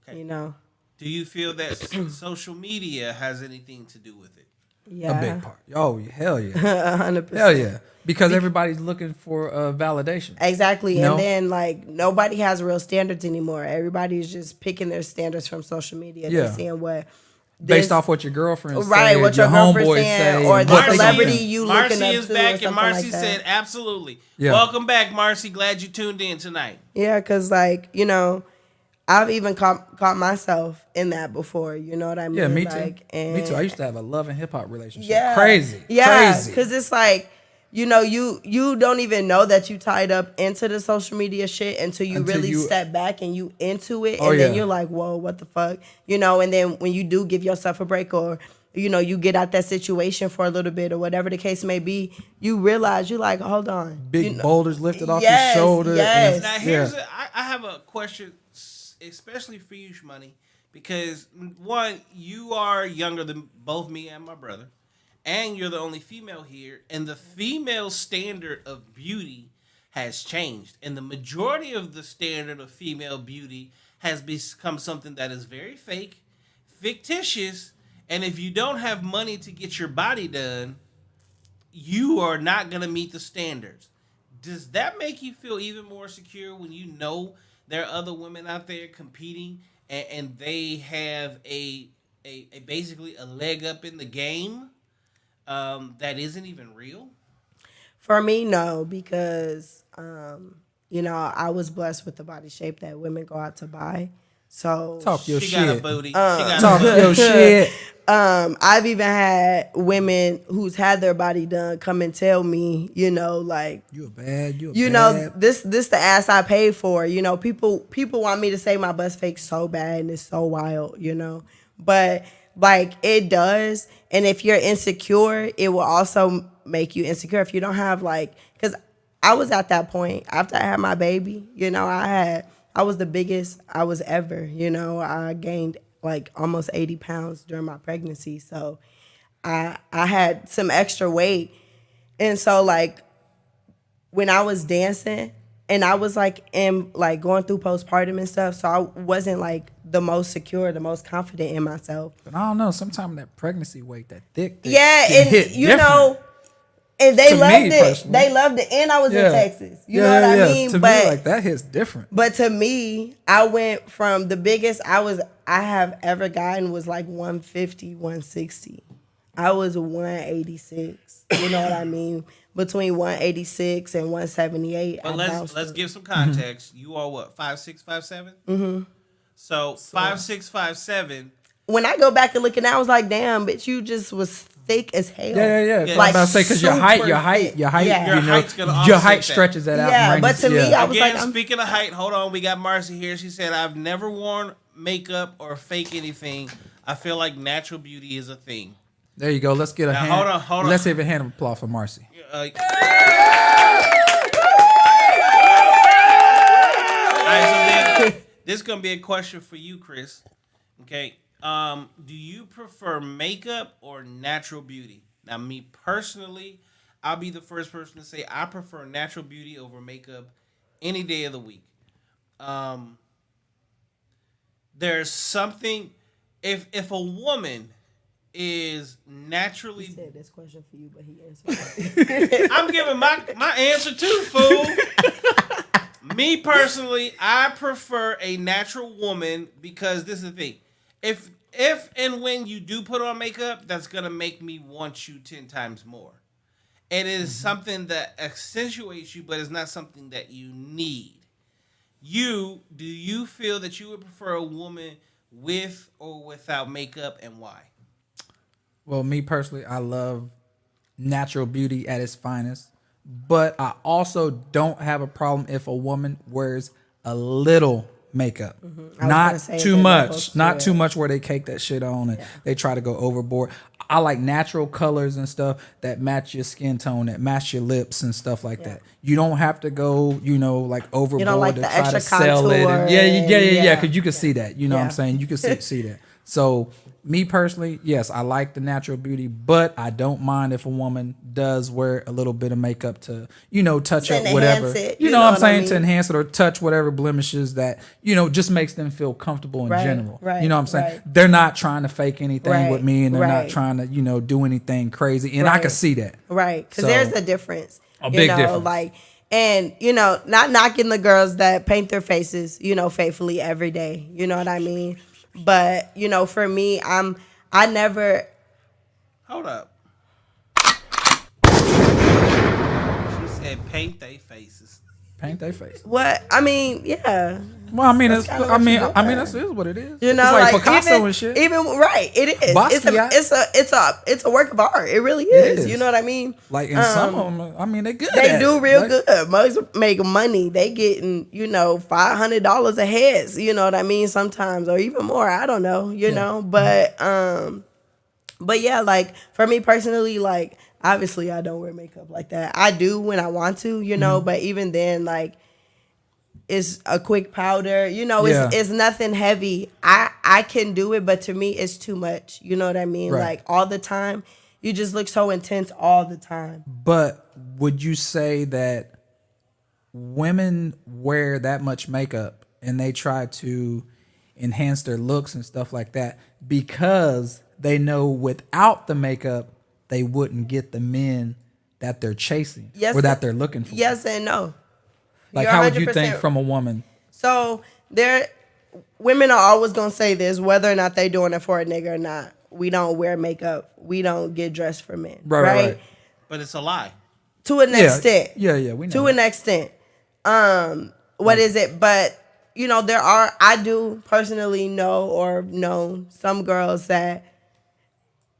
Okay. You know? Do you feel that social media has anything to do with it? Yeah. A big part. Oh, hell yeah. 100%. Hell yeah. Because everybody's looking for validation. Exactly. You know? And then, like, nobody has real standards anymore. Everybody's just picking their standards from social media. Yeah. They're seeing what... Based off what your girlfriend Right, say, what your girlfriend homeboys saying, say, or and the what they celebrity saying. you Marcy looking up is to, back, or and something Marcy like that. said, absolutely. Yeah. Welcome back, Marcy. Glad you tuned in tonight. Yeah, because, like, you know, I've even caught myself in that before. You know what I mean? Yeah, me too. Like, and Me too. I used to have a love and hip hop relationship. yeah, Crazy. yeah, Crazy. because it's like, you know, you don't even know that you tied up into the social media shit until you really step back and you into it, and then you're like, whoa, what the fuck, you know? And then when you do give yourself a break, or you know, you get out that situation for a little bit, or whatever the case may be, you realize you're like, hold on, Big boulders lifted off Yes, your shoulder. yes. Now, here's I have a question, especially for you, Shmoney, because one, you are younger than both me and my brother, and you're the only female here, and the female standard of beauty has changed, and the majority of the standard of female beauty has become something that is very fake, fictitious, and if you don't have money to get your body done, you are not going to meet the standards. Does that make you feel even more secure when you know there are other women out there competing and they have a basically a leg up in the game that isn't even real? For me, no, because you know, I was blessed with the body shape that women go out to buy. So Talk your She shit. got a booty. She got a Talk booty. your shit. I've even had women who's had their body done come and tell me, you know, like, You a bad. you know, this the ass I paid for. You know, people want me to say my butt's fake so bad, and it's so wild, you know. But like, it does. And if you're insecure, it will also make you insecure if you don't have, like, because I was at that point after I had my baby. You know, I was the biggest I was ever. You know, I gained like almost 80 pounds during my pregnancy. So I had some extra weight. And so, like, when I was dancing and I was like going through postpartum and stuff, so I wasn't like the most secure, the most confident in myself. But I don't know. Sometimes that pregnancy weight, that thick. Yeah, can and hit you different. know, and they To loved me, it. personally. They loved it, and I was in Yeah. Texas. You know what I mean? To me, like, that hits different. But to me, I went from the biggest I have ever gotten was like 150, 160. I was 186. You know what I mean? Between 186 and 178. But let's give some context. You are what, 5'6", 5'7"? Mm-hmm. So 5'6", 5'7". When I go back and look at it, I was like, damn, bitch, you just was thick as hell. Yeah. Yeah. Like, I'm about to say because your height, thick. your Yeah. Your height's gonna your offset height that. stretches that out. Yeah, and but to brings- me, I was Again, like, speaking of height, hold on. We got Marcy here. She said, I've never worn makeup or fake anything. I feel like natural beauty is a thing. there you go. Let's get a Now, hand. hold on. Let's have a hand of applause for Marcy. All right, so then this is gonna be a question for you, Chris. Okay, do you prefer makeup or natural beauty? Now, me personally, I'll be the first person to say I prefer natural beauty over makeup any day of the week. There's something if a woman is naturally, He said this question for you, but he answered. I'm giving my answer too, fool. Me personally, I prefer a natural woman because this is the thing. If and when you do put on makeup, that's gonna make me want you 10 times more. It is something that accentuates you, but it's not something that you need. Do you feel that you would prefer a woman with or without makeup, and why? Well, me personally, I love natural beauty at its finest, but I also don't have a problem if a woman wears a little makeup, gonna not say too they're much, supposed to, not yeah. too much where they cake that shit on and they try to go overboard. I like natural colors and stuff that match your skin tone, that match your lips and stuff like that. You don't have to go, like overboard like to the try to extra sell it. contour Yeah, and- because you can see that. You know what I'm Yeah. saying? You can see that. So me personally, yes, I like the natural beauty, but I don't mind if a woman does wear a little bit of makeup to, touch To up enhance whatever. it, You know what I'm saying? I To mean? enhance it or touch whatever blemishes that, just makes them feel comfortable in Right, general. right, You know what I'm saying? right. They're not trying to fake anything Right, with me and they're not right. trying to, do anything crazy. And I can Right. see that. Right, because So- there's a difference. A big difference. Like, and not knocking the girls that paint their faces, faithfully every day. You know what I mean? But for me, I never. Hold up. She said paint they faces. Paint their face. What I mean, yeah. Well, I mean, it's, kinda I what mean, you I mean, doing. that's is what it is. You know, it's like like Picasso even, and shit. Even right, it is. Basquiat. It's a work of art. It really is. is. You know what I mean? Like in some of them, I mean, they good. They at do it. real Like, good. Most make money. They getting $500 a head. You know what I mean? Sometimes or even more. I don't know. You know, but yeah, like for me personally, like obviously I don't wear makeup like that. I do when I want to, but even then, like it's a quick powder. Yeah. It's nothing heavy. I can do it, but to me it's too much. You know what I mean? Right. Like all the time. You just look so intense all the time. But would you say that women wear that much makeup and they try to enhance their looks and stuff like that because they know without the makeup they wouldn't get the men that they're chasing or that they're looking for? Yes and no. Like, You're how would you 100% think from a woman? So women are always gonna say this, whether or not they doing it for a nigga or not. We don't wear makeup. We don't get dressed for men. Right? But it's a lie. To an extent. Yeah, we know. To an extent. What is it? But I do personally know or know some girls that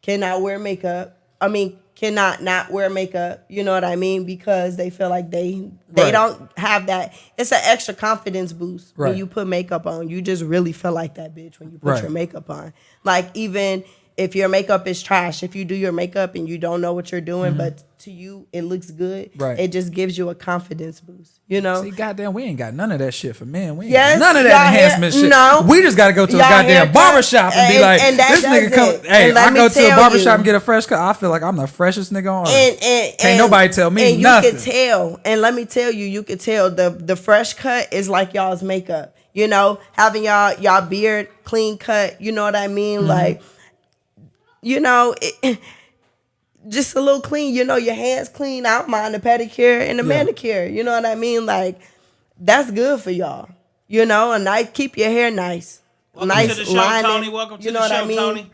cannot wear makeup. I mean, cannot not wear makeup. You know what I mean? Because they feel like they Right. don't have that. It's an extra confidence boost Right. when you put makeup on. You just really feel like that bitch when you put Right. your makeup on. Like even if your makeup is trash, if you do your makeup and you don't know what you're doing, but to you it looks good, Right. it just gives you a confidence boost. See, goddamn, we ain't got none of that shit for men. We ain't Yes, got none of that y'all hear- enhancement shit. no. We just got to go to a Y'all goddamn haircut, barbershop and be like, and that this nigga does come. it. Hey, And let I me go to a tell barbershop you. and get a fresh cut. I feel like I'm the freshest nigga on earth. And Can't nobody tell me and nothing. You could tell, and let me tell you, you could tell the fresh cut is like y'all's makeup. Having y'all beard clean cut. You know what I mean? Like, just a little clean. Your hands clean. I don't mind the pedicure and the manicure. You know what I mean? Like, that's good for y'all. And keep your hair nice. Welcome nice to the show, lining, Tony. Welcome to you know the what show, I mean? Tony.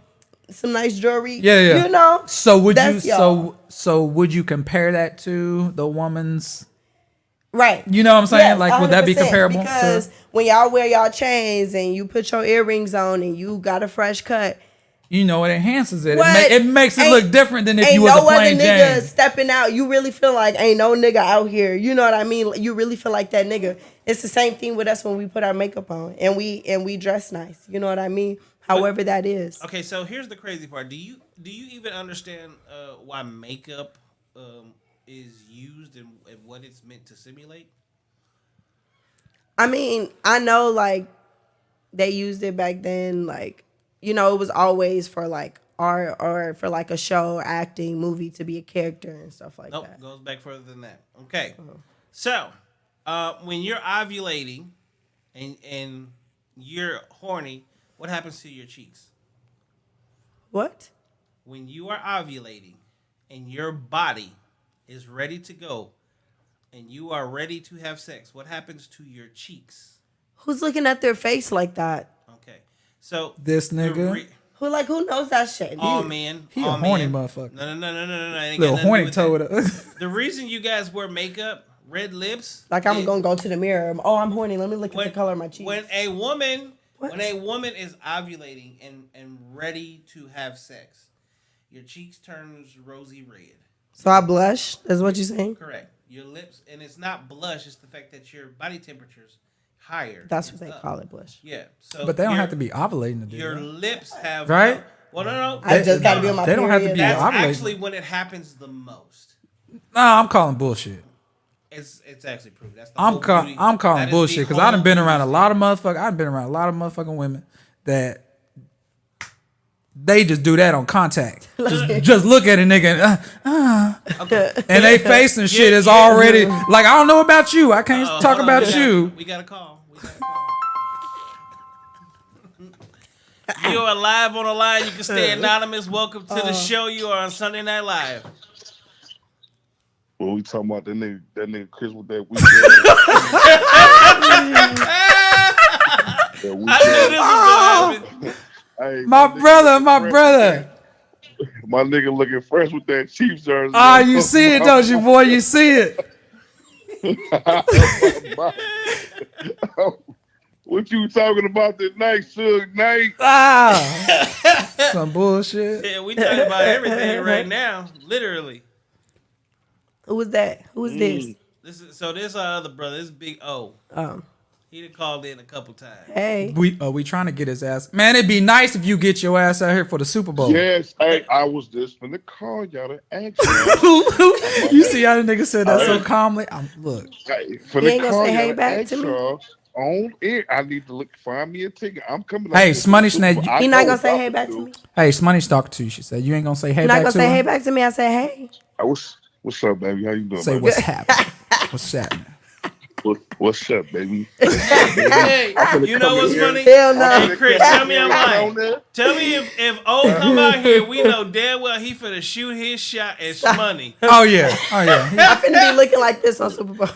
Some nice jewelry. Yeah. So would you? that's y'all. So would you compare that to the woman's? Right. You know what I'm saying? Yes, Like, would that be 100%, comparable? Because when y'all wear y'all chains and you put your earrings on and you got a fresh cut, you know, it enhances it. What? It makes it Ain't- look different than if ain't you was no a plain other nigga Jane. stepping out. You really feel like ain't no nigga out here. You know what I mean? You really feel like that nigga. It's the same thing with us when we put our makeup on and we dress nice. You know what I mean? However that is. Okay, so here's the crazy part. Do you even understand why makeup is used and what it's meant to simulate? I mean, I know like they used it back then, like, you know, it was always for like art or for like a show, acting, movie to be a character and stuff like Nope, that. goes back further than that. Okay, so when you're ovulating and you're horny, what happens to your cheeks? What? When you are ovulating and your body is ready to go and you are ready to have sex, what happens to your cheeks? Who's looking at their face like that? Okay, so This nigga. Who knows that shit? all men, He a all horny men. motherfucker. No. Ain't Little got nothing horny to do with toe. that. The reason you guys wear makeup, red lips, Like I'm is gonna go to the mirror. Oh, I'm horny. Let me look at the color of my cheeks. When a woman What? is ovulating and ready to have sex, your cheeks turns rosy red. So I blush. Is what you're saying? Correct. Your lips, and it's not blush. It's the fact that your body temperature's higher. That's what It's they up. call it, blush. Yeah. So But they don't your- have to be ovulating to do Your that. lips have Right? Well, no. I just gotta be on my They don't have to period. be That's ovulating. actually when it happens the most. Nah, I'm calling bullshit. It's actually proven. That's the whole beauty. I'm That calling is bullshit the because I done whole been around a beauty. lot of motherfuckers. I've been around a lot of motherfucking women that they just do that on contact. Just look at a nigga and they face and shit is already like, I don't know about you. I can't talk Hold on, about you. We got a call. You are live on the line. You can stay anonymous. Welcome to the show. You are on Sunday Night Live. Well, we talking about that nigga Chris with that weekend. I knew this was going to happen. Hey, My nigga brother, looking my fresh brother. with that- My nigga looking fresh with that Chiefs jersey. Ah, you see it, don't you, boy? You see it. What you talking about tonight, Suge Knight? Ah, some bullshit. Yeah, we talking about everything right now. Literally. Who was that? Who was this? This our other brother. This is Big O. He done called in a couple times. Hey. We trying to get his ass. Man, it'd be nice if you get your ass out here for the Super Bowl. Yes, hey, I was just finna call y'all to ask y'all. You see how the nigga said that so calmly? Look. Hey, He ain't gonna say hey back ask to me? y'all on air. I need to find me a ticket. I'm coming. Hey, out here for the Smoney Super Bowl. Snake, I He know not gonna what say y'all hey finna back do. to me? Hey, Smoney's talking to you. She said you ain't gonna say hey You're not back gonna to say her? hey back to me? I say hey. What's up, baby? How you doing? Say baby? what's happening. What's happening? What's up, baby? Hey, you know what's funny? Hell no. Hey, Chris, tell me I'm lying. Tell me if O come out here, we know damn well he finna shoot his shot at Shmoney. Oh yeah. I'm finna be looking like this on Super Bowl.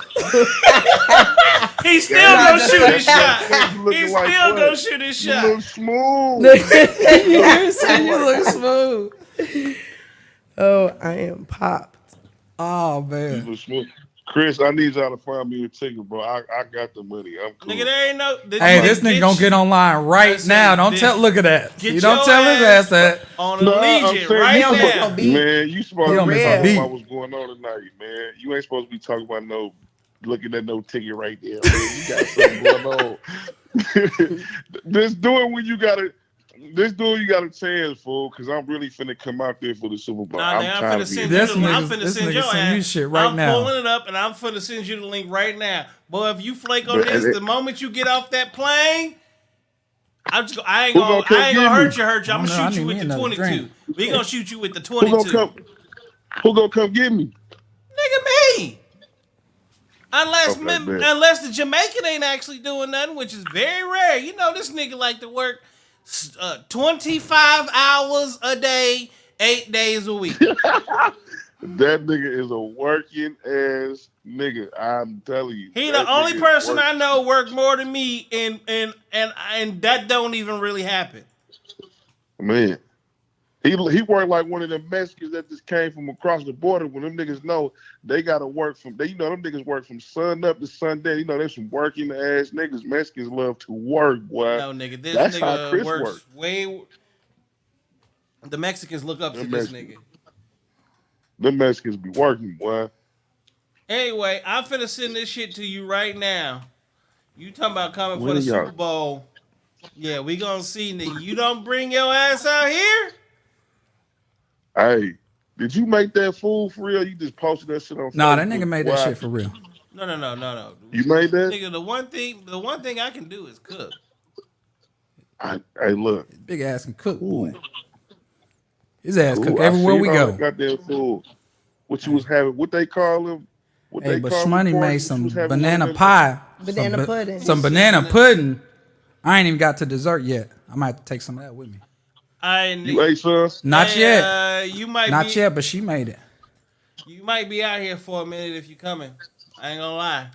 He still gonna shoot his shot. You looking He like still what? gonna shoot his You shot. look smooth. You look smooth. Oh, I am popped. Oh You man. look smooth. Chris, I need y'all to find me a ticket, bro. I got the money. I'm cool. Nigga, there ain't no. Hey, this nigga gonna get online right Listen, now. Don't this- tell. Look at that. Get You don't your tell his ass ass that. on No, I'm Allegiant saying right you now. supposed- beat. Man, you supposed He to on be this talking beat. about what's going on tonight, man. You ain't supposed to be talking about looking at no ticket right there, man. You got something going on. Just do it when you got a chance, fool, because I'm really finna come out there for the Super Bowl. Nah, nigga, I'm finna send you This the link. I'm nigga- finna this send nigga your send you ass. shit right I'm now. pulling it up and I'm finna send you the link right now. Boy, if you flake on But- this, the moment you get off that plane, I ain't Who gonna gonna come get hurt you. I I'm don't know, I gonna shoot need you me with the another 22. drink. We gonna shoot you with the Who gonna 22. Who gonna come get me? Nigga, me. Unless Okay, bet. unless the Jamaican ain't actually doing nothing, which is very rare. You know, this nigga like to work 25 hours a day, 8 days a week. That nigga is a working ass nigga. I'm telling you. He That the only nigga is person I working. know work more than me, and that don't even really happen. Man. He worked like one of them Mexicans that just came from across the border. When them niggas know they gotta work them niggas work from sun up to sundown. You know, there's some working ass niggas. Mexicans love to work, boy. No, nigga, this That's how nigga Chris works work. way. The Mexicans look up to this nigga. Them Mexicans be working, boy. Anyway, I'm finna send this shit to you right now. You talking about coming When for the are y'all- Super Bowl? Yeah, we gonna see, nigga. You don't bring your ass out here. Hey, did you make that fool for real? You just posted that shit on Nah, Facebook. that nigga made that shit for real. No. You made that? Nigga, the one thing I can do is cook. Hey, look. Big ass can cook, boy. His ass Ooh, cook I everywhere seen we all go. that goddamn fool. What you was having? What they call him? What Hey, they but call Shmoney him, made what some you was having banana one of them- pie. Banana pudding. Some banana pudding. I ain't even got to dessert yet. I might have to take some of that with me. You ate, son? Not yet. You might Not be, yet, but she made it. You might be out here for a minute if you coming. I ain't gonna lie.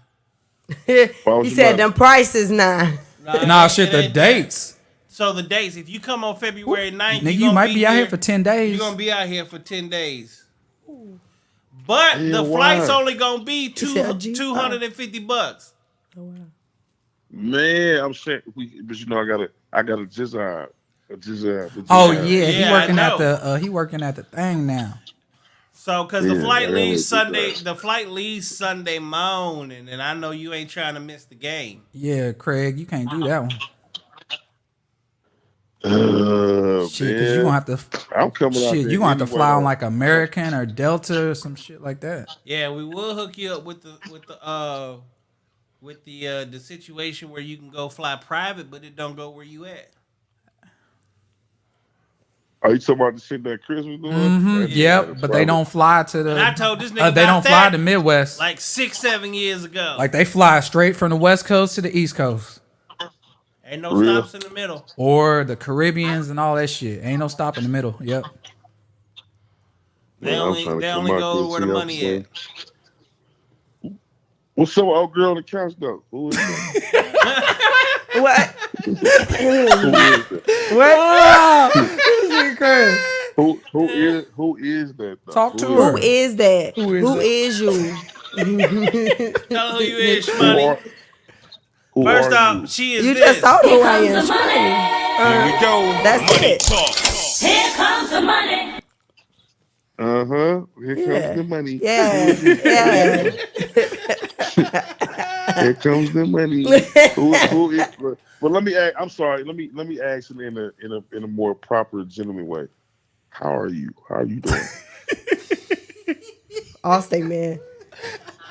He said them prices now. Nah, shit, it the ain't that. dates. So the dates, if you come on February 9th, Nigga, you might be out here for 10 days. You're gonna be out here for 10 days. But Yeah, the flight's why? only gonna be said G5. $250. Oh, wow. Man, I'm saying, but you know, I got a jizz. Oh yeah, he Yeah, working I at know. the he working at the thing now. So, cause the Yeah, flight I gotta leaves do Sunday, that. the flight leaves Sunday morning, and I know you ain't trying to miss the game. Yeah, Craig, you can't do that one. Shit, man. cause you gonna have to. I'm coming out Shit, there you gonna have to anyway, fly on though. like American or Delta or some shit like that. Yeah, we will hook you up with the situation where you can go fly private, but it don't go where you at. Are you talking about the shit that Chris was doing? That's Yep, but they probably- don't fly to the. And I told this nigga they about don't fly that to Midwest. like 6-7 years ago. Like they fly straight from the West Coast to the East Coast, Ain't no Real. stops in the middle. or the Caribbeans and all that shit. Ain't no stop in the middle. Yep. They Man, I'm only trying to they come only out go there where the and see money how at. I'm saying. What's up, old girl on the couch though? Who is that? What? Who is that? What? Who is that though? Talk to Who her. Who is that? Who is Who that? is you? Tell her who you is, Who Shmoney. are, who First are off, you? she is You this. just told her who I Here am. comes the money. Here we go. That's Money it. talk. Here comes the money. Here Yeah. comes the money. Yeah, yeah. Here comes the money. Who is? But let me ask. I'm sorry. Let me ask it in a more proper, gentleman way. How are you? How are you doing? Allstate man.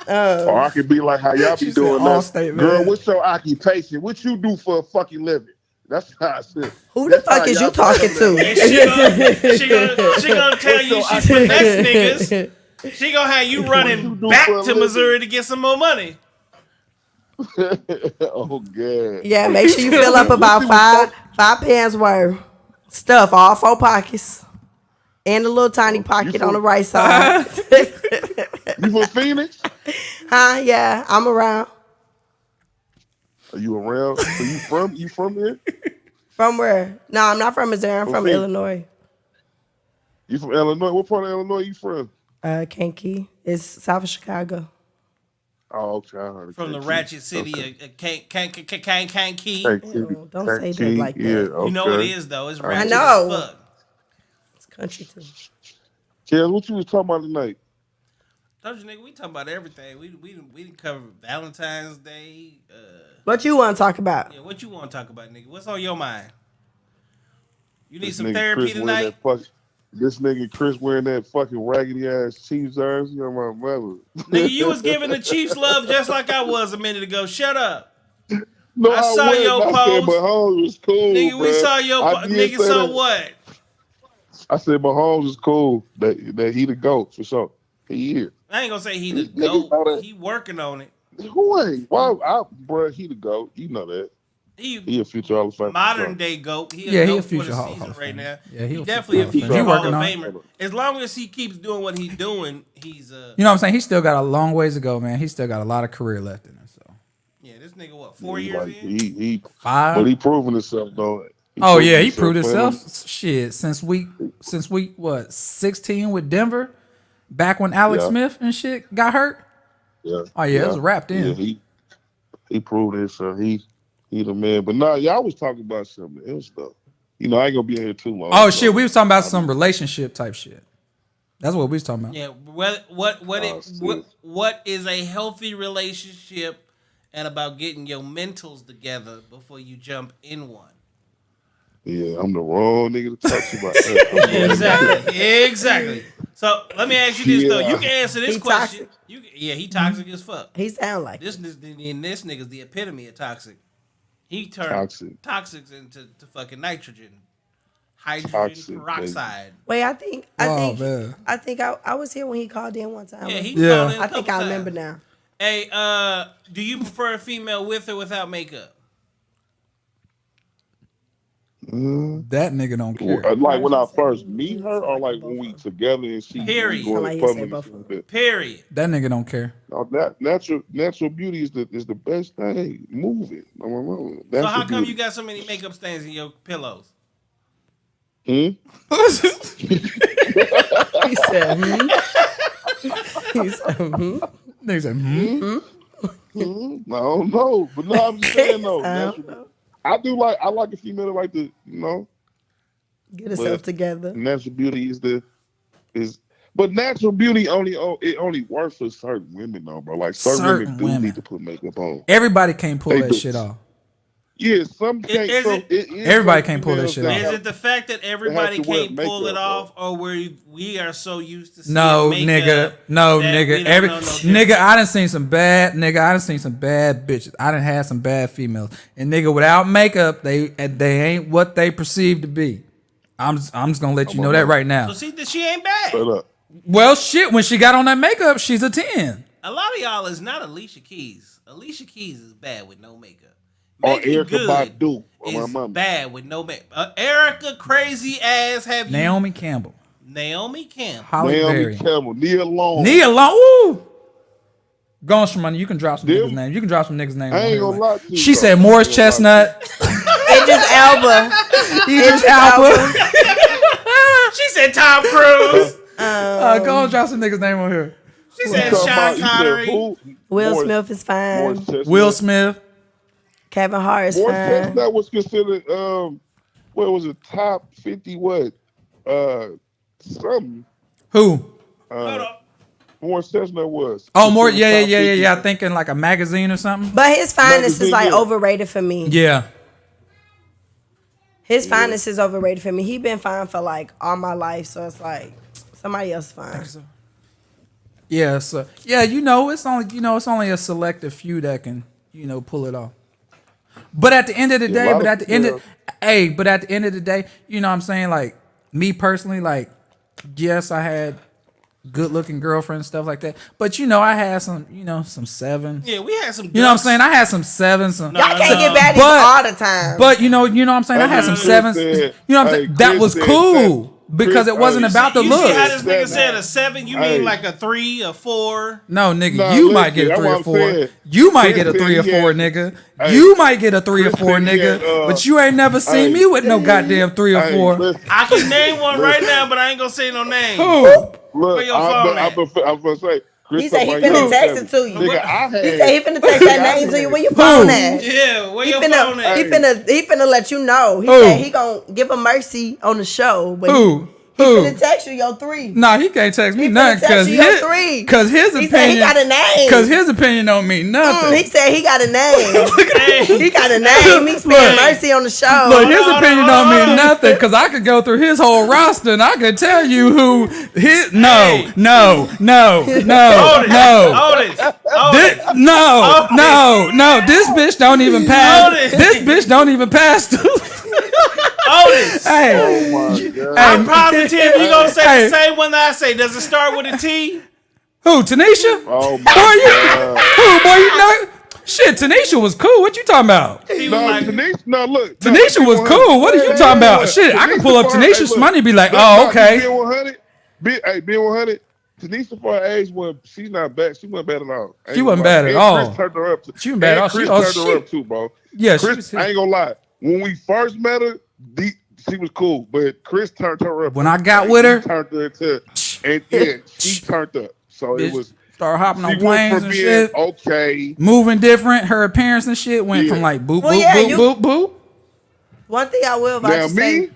Or I could be like, how y'all be She said, doing that? "Allstate, Girl, man." what's your occupation? What you do for a fucking living? That's how I said. Who the fuck is you talking to? And she gonna tell you she finesse niggas. She gonna have you running do back for a to living? Missouri to get some more money. Oh god. Yeah, make sure you fill up about five pants worth. Stuff all 4 pockets. And a little tiny pocket on the right side. You from Phoenix? Huh? Yeah, I'm around. Are you around? So you from here? From where? No, I'm not from Missouri. I'm From from Phoenix. Illinois. You from Illinois? What part of Illinois you from? Kankakee. It's south of Chicago. Oh, okay. I heard From the Kankakee. ratchet city Okay. of Kankakee. Kankakee. Ew, don't say that like that. Yeah, okay. You know it is though. It's ratchet know. as fuck. It's country too. Kels, what you was talking about tonight? Told you, nigga, we talking about everything. We didn't cover Valentine's Day. What you want to talk about? Yeah, what you want to talk about, nigga? What's on your mind? You need This some nigga therapy Chris wearing tonight? This nigga Chris wearing that fucking raggedy ass Chiefs jersey on my mother. Nigga, you was giving the Chiefs love just like I was a minute ago. Shut up. No, I saw wasn't. your I said post. Mahomes was cool. Nigga, we bruh. saw your I did nigga. say So that. what? I said Mahomes is cool. That he the GOAT for sure. He is. I ain't gonna say he the These niggas know GOAT. that. He working on it. Who ain't? Bruh, he the GOAT. You know that. He a future Hall of Fame. Modern day GOAT. He Yeah, a he GOAT a future for the Hall season of right Famer. now. Yeah, he he a definitely a future future Hall of Hall of Famer. Famer. As long as he keeps doing what he's doing, he's You know what I'm saying? He still got a long ways to go, man. He still got a lot of career left in him. So yeah. This nigga what 4 Like, years in? he 5. but he proven himself though. Oh yeah, he proved playing himself. Shit, since week what 16 with Denver, back when Alex Yeah. Smith and shit got hurt. Yeah. Oh yeah, it was wrapped in. Yeah, he proved himself. He the man. But nah, y'all was talking about something else though. You know, I ain't gonna be in here too long. Oh so shit, we was talking about some relationship type shit. That's what we was talking about. Yeah, shit. what is a healthy relationship, and about getting your mentals together before you jump in one. Yeah, I'm the wrong nigga to talk to about that. Exactly. So let me ask you this though. You can answer this He question. toxic. He toxic as fuck. He sound like This nigga's the epitome of toxic. He turned Toxic. toxics into fucking nitrogen, hydrogen Toxic, peroxide. Wait, I man. think I was here when he called in one time. Yeah, he Yeah. called in a I think couple I remember times. now. Hey, do you prefer a female with or without makeup? That nigga don't care. Like when I first meet her, or like when we together and she Period. going Somebody to say public. both and of shit like that. Period. That nigga don't care. No, natural beauty is the best thing. Move it. So how come you got so many makeup stains in your pillows? Hmm? He said, He said, Nigga said, I don't know, but no, I'm just saying though. I don't Natural, I like a female that like to, Get herself But- together. natural beauty but natural beauty only works for certain women though, bro. Like certain Certain women do women. need to put makeup on. everybody can't pull They that do. shit off. Yeah, some can't. Is some, it- is Everybody some can't pull that females shit that off. Is have- it the fact that everybody to wear can't pull it makeup, off, or we are so used to seeing No, makeup nigga. No, that nigga. we don't know no Nigga, difference? I done seen some bad bitches. I done had some bad females. And nigga, without makeup, they ain't what they perceive to be. I'm just gonna let you know that right now. So see that she ain't bad. Shut up. Well, shit, when she got on that makeup, she's a 10. A lot of y'all is not Alicia Keys. Alicia Keys is bad with no makeup. Or Megan Erica Good Badu. Or my is mama. bad with no makeup. Erica crazy ass have you? Naomi Campbell. Naomi Campbell. Holly Naomi Berry. Campbell, Nia Long. Nia Long. Ooh. Go on, Shmoney. You can drop some Them- niggas' names. You can drop some niggas' names. I on ain't here, gonna like- lie to you. She though. said Morris I ain't gonna lie to Chestnut. Idris Elba. Idris Elba. She said Tom Cruise. Go on, drop some niggas' name on here. She you. said You talking about- Sean you said Connery. who? Will Morris- Smith is fine. Morris Chestnut. Will Smith. Kevin Hart is Morris fine. Chestnut was considered what was it, top 50 what? Something. Who? Hold up. Morris Chestnut was. Oh, more. Considered Yeah. top 50. I think in like a magazine or something. But his fineness is Magazine, like yeah. overrated for me. Yeah. His fineness is overrated for me. He been fine for like all my life, so it's like somebody else fine. Yeah. So yeah, it's only a selective few that can pull it off. But at the end of the day, lot but of at the end of females- but at the end of the day, you know what I'm saying? Like me personally, like yes, I had good looking girlfriends and stuff like that. But I had some sevens. Yeah, we had some. You know what I'm saying? I had some sevens. Y'all can't get baddies all the time. But you know what I'm saying? I had some Chris sevens. said- You know what I'm hey, saying? That Chris was said cool that- because Chris- it wasn't hey, about the You see how looks. this nigga said a 7? You mean Hey. like a 3, a 4? No, nigga, Nah, you listen, might get a that's 3 or what I'm 4. saying. You might Chris get a said 3 or he 4, had- nigga. Hey, You might get a 3 or Chris 4, said he nigga. had, But you ain't never seen hey. me with no goddamn 3 or Hey, 4. listen, I can name one right now, but I ain't gonna say no name. Who? look, Where your phone at? I'm gonna say. Chris He said he talking finna about text you it to you. Nigga, I had. He said he finna text that name to you. Where your phone at? Yeah, where He your phone finna, at? he finna let you know. He Who? said he gonna give a mercy on the show, but Who? he Who? finna text you your 3. Nah, he can't text me He nothing finna text because you your 3. his He said he opinion. got a name. Because his opinion don't mean nothing. He said he got a name. Hey, He got a name. He spent mercy on the show. Look, his Hold on, opinion hold on, don't hold mean on. nothing because I could go through his whole roster and I could tell you who his. No, Hey. no, no, hold no, it. no. Hold it. Hold it. No. This bitch don't even pass. Hold it. This bitch don't even pass. Otis. Hey, Oh my god. I'm positive you gonna say Hey. the same one that I say. Does it start with a T? who? Tanisha? Oh Boy, my who? Boy, you know? Shit, Tanisha was cool. What you talking about? He was No, like, Tanisha. No, look. Tanisha was cool. What are you talking about? Shit, I can pull up Tanisha's money and be like, oh, okay. Being 100. Being 100. Tanisha for her age she's not bad. She wasn't bad at all. She wasn't bad at all. Chris turned her up. She wasn't bad at all. Chris She- turned her up too, bro. Yeah, she Chris, was- I ain't gonna lie. When we first met her, she was cool, but Chris turned her up. When I got with her, He turned her into, and yeah, she turned up. So it bitch was. started hopping She on planes went from and being shit, okay. moving different. Her appearance and shit went Yeah. from like boop, Well, boop, yeah, boop, you- boop, boop. One thing I will about Now to say, me,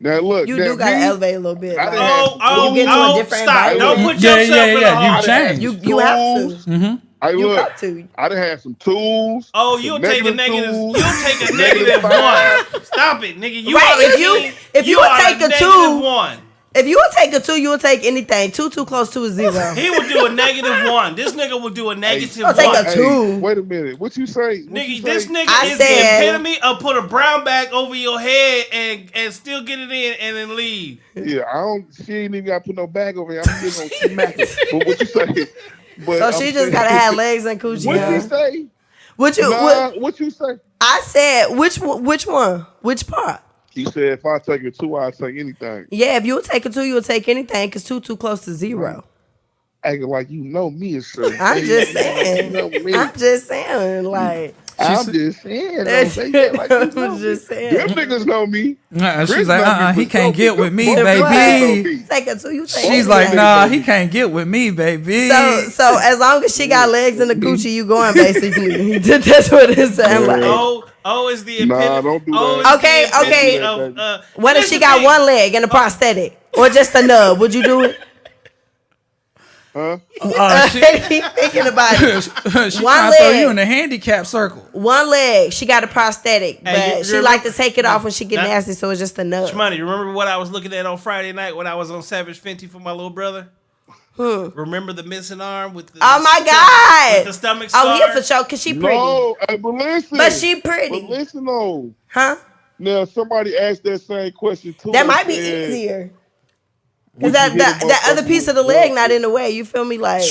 now look, you now do gotta me, elevate a little bit. I Like, done had- you get to a different stop. environment. Don't put Yeah, yourself yeah, in the yeah, you hole. change. You have to. tools. I You look. got to. I done had some tools. Oh, some you'll take a negative. tools, You'll take a some negative -5. one. Stop it, nigga. You Right, are if the you- king. if you You would are take a negative 2, one. If you would take a 2, you would take anything. 2 too close to a 0. He would do a negative one. This nigga will do a negative I'll take one. a 2. Wait a minute. What you say? What you Nigga, this say? nigga I is said- the epitome of put a brown bag over your head and still get it in and then leave. Yeah, I don't. She ain't even got to put no bag over here. I'm just gonna smack her. But what you say? But So I'm she just saying- gotta have legs and coochie. What huh? you say? What you say? I said which one? Which part? He said if I take a 2, I'll take anything. Yeah, if you would take a 2, you would take anything because 2 too close to 0. Acting like you know me or something. I'm just You saying. know me. I'm just saying, like. I'm just saying. That's- Don't say that like you I'm know just me. saying. Them niggas know me. She's Chris like, know me, he but can't some get people- with me, both baby. know me. Take a 2, you take She's anything. like, nah, he can't get with me, baby. So as long as she got legs in the coochie, you going basically. That's what it sounds like. Oh is the epitome. Nah, don't do O that. is the Okay, epitome okay. of, What if here's she the got thing. one leg and a prosthetic, or just a nub? Would you do it? Huh? She Thinking about it. she One trying to throw leg. you in the handicap circle. One leg, she got a prosthetic, but Hey, you she remember- like to take it off when she get Nah. nasty, so it's just a nub. Shmoney, you remember what I was looking at on Friday night when I was on Savage Fenty for my little brother? Remember the missing arm with the Oh my God! with the stomach scar? Oh, yeah, for sure, cause she pretty. No, but listen. But she pretty. But listen though. Huh? Now somebody asked that same question too. That They might be said, easier. would Cause you that hit a that other motherfucker piece of with the leg what? not in the way. You feel me? Like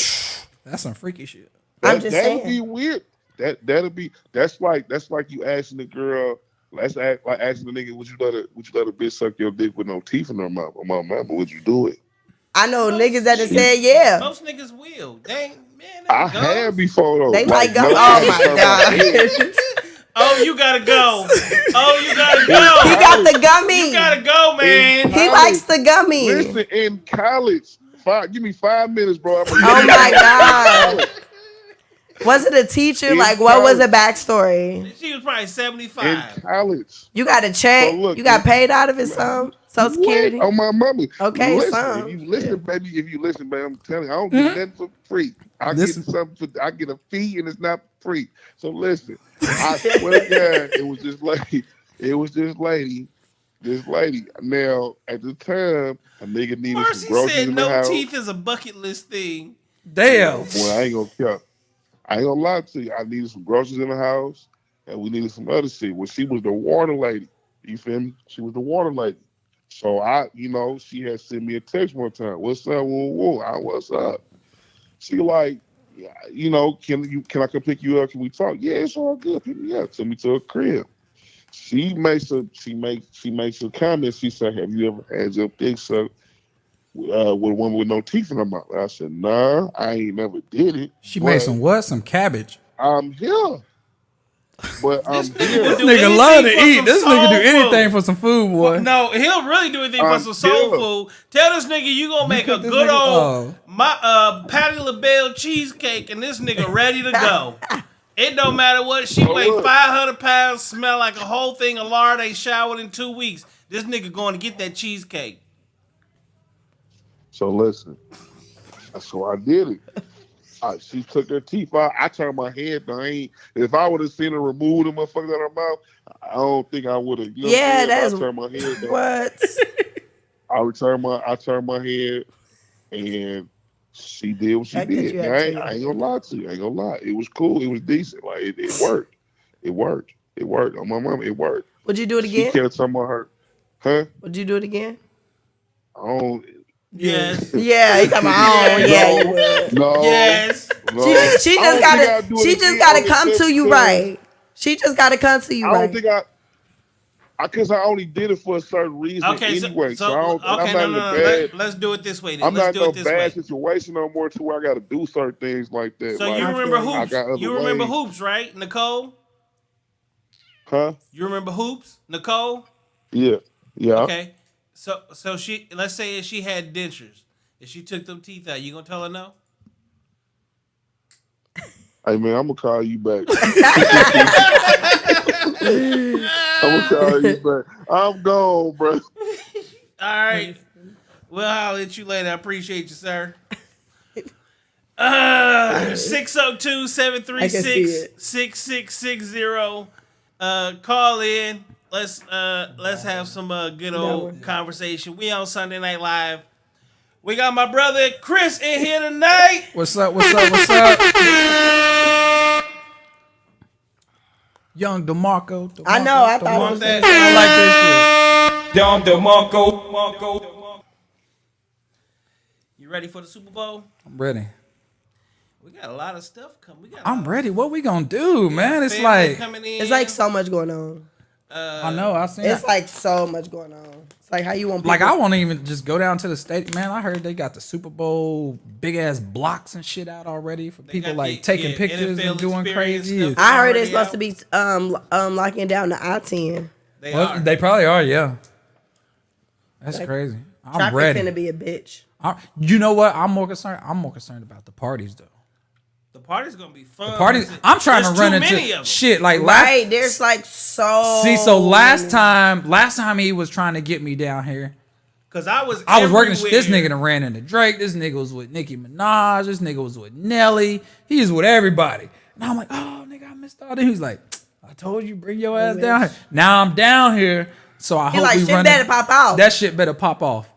That's some freaky shit. I'm just that'd saying. be weird. That's like you asking the girl. Like asking the nigga, would you let a bitch suck your dick with no teeth in her mouth? On my mama, would you do it? I know niggas that have said yeah. Most niggas will. They ain't, man. They I go. have before though. They like go. no Oh teeth my in her mouth. God. Oh, you gotta go. Oh, you gotta go. He got the gummy. You gotta go, man. He likes the gummy. Listen, in college, give me 5 minutes, bro. Oh my God. Was it a teacher? In Like, what was the college. backstory? She was probably In 75. college. You got a check? So look, You got paid out of it some? Social Security? What? On my mama. Okay, listen, some. If you listen, baby, baby, I'm telling you, I don't get nothing for free. I Listen. get something I get a fee and it's not free. So listen, I swear to God, it was this lady. Now, at the time, a nigga needed Marcy some groceries said in the no house. teeth is a bucket list thing. Damn. Boy, I ain't gonna care. I ain't gonna lie to you. I needed some groceries in the house, and we needed some other shit. Well, she was the water lady. You feel me? She was the water lady. So she had sent me a text one time. What's up? Whoa. What's up? She like, can I come pick you up? Can we talk? Yeah, it's all good. Pick me up. Took me to a crib. She makes a comment. She said, "Have you ever had your dick sucked with a woman with no teeth in her mouth?" I said, "Nah, I ain't never did it." She made some what? Some cabbage. I'm here. But I'm nigga here. would do Nigga anything love to for eat. some This nigga do soul anything food. for some food, boy. No, he'll really do anything for some soul yeah. food. Tell this nigga you gonna make a put this good nigga- old Patty LaBelle cheesecake and this nigga ready to go. It don't matter what. She weigh look. 500 pounds, smell like a whole thing of lard, ain't showered in 2 weeks. This nigga going to get that cheesecake. So listen. So I did it. She took her teeth out. I turned my head down. If I would have seen her remove the motherfucker out of her mouth, I don't think I would have. Yeah, that's I turned my head down. what? I turned my head, and she did what she I get did. you, I ain't gonna lie to you. I ain't gonna lie. It was cool. It was decent. Like it worked. It worked. It worked. On my mama, it worked. Would you do it She again? kept talking about her. Huh? Would you do it again? I don't. Yes. Yeah, he talking about, oh, yeah, you would. No. Yes. No. She I just don't think I'd do it she just again. gotta Only come to you because- right. She just gotta come to you I don't right. think because I only did it for a certain reason Okay, anyway. so I don't, okay, I'm not in a bad. Let's do it this way. Then. I'm Let's not do in it no this bad way. situation no more to where I got to do certain things like that. So like, you remember I hoops? got other You remember ways. hoops, right, Nicole? Huh? You remember hoops, Nicole? Yeah. Yeah. Okay. So she, let's say if she had dentures, if she took them teeth out, you gonna tell her no? Hey man, I'm gonna call you back. I'm gonna tell you, but I'm gone, bro. All right. Well, I'll let you later. I appreciate you, sir. 602-736-6660. Call in. Let's have some good old conversation. We on Sunday Night Live. We got my brother Chris in here tonight. What's up? What's up? What's up? Young DeMarco. I know. I thought it was that. I like this shit. Young DeMarco. You ready for the Super Bowl? I'm ready. We got a lot of stuff coming. I'm ready. What we gonna do, man? It's Family like coming in. It's like so much going on. I know. I seen. It's like so much going on. It's like how you want people. Like I want to even just go down to the stadium, man. I heard they got the Super Bowl big ass blocks and shit out already for people got like the- taking yeah, pictures NFL and doing experience crazy. stuff. I heard already it's supposed out. to be locking down the I-10. They Well, are. they probably are, yeah. That's crazy. I'm Traffic ready. finna be a bitch. You know what? I'm more concerned. I'm more concerned about the parties though. The party's gonna be fun. Parties. I'm trying There's to run too many of into them. shit like Right? last. There's like so. See, so last many. time he was trying to get me down here. Cause I was working. This everywhere. nigga done ran into Drake. This nigga was with Nicki Minaj. This nigga was with Nelly. He is with everybody. And I'm like, oh nigga, I missed all that. He's like, I told you, bring your ass down here. Now I'm down here, so I He hope like we shit run. better pop out. That shit better pop off.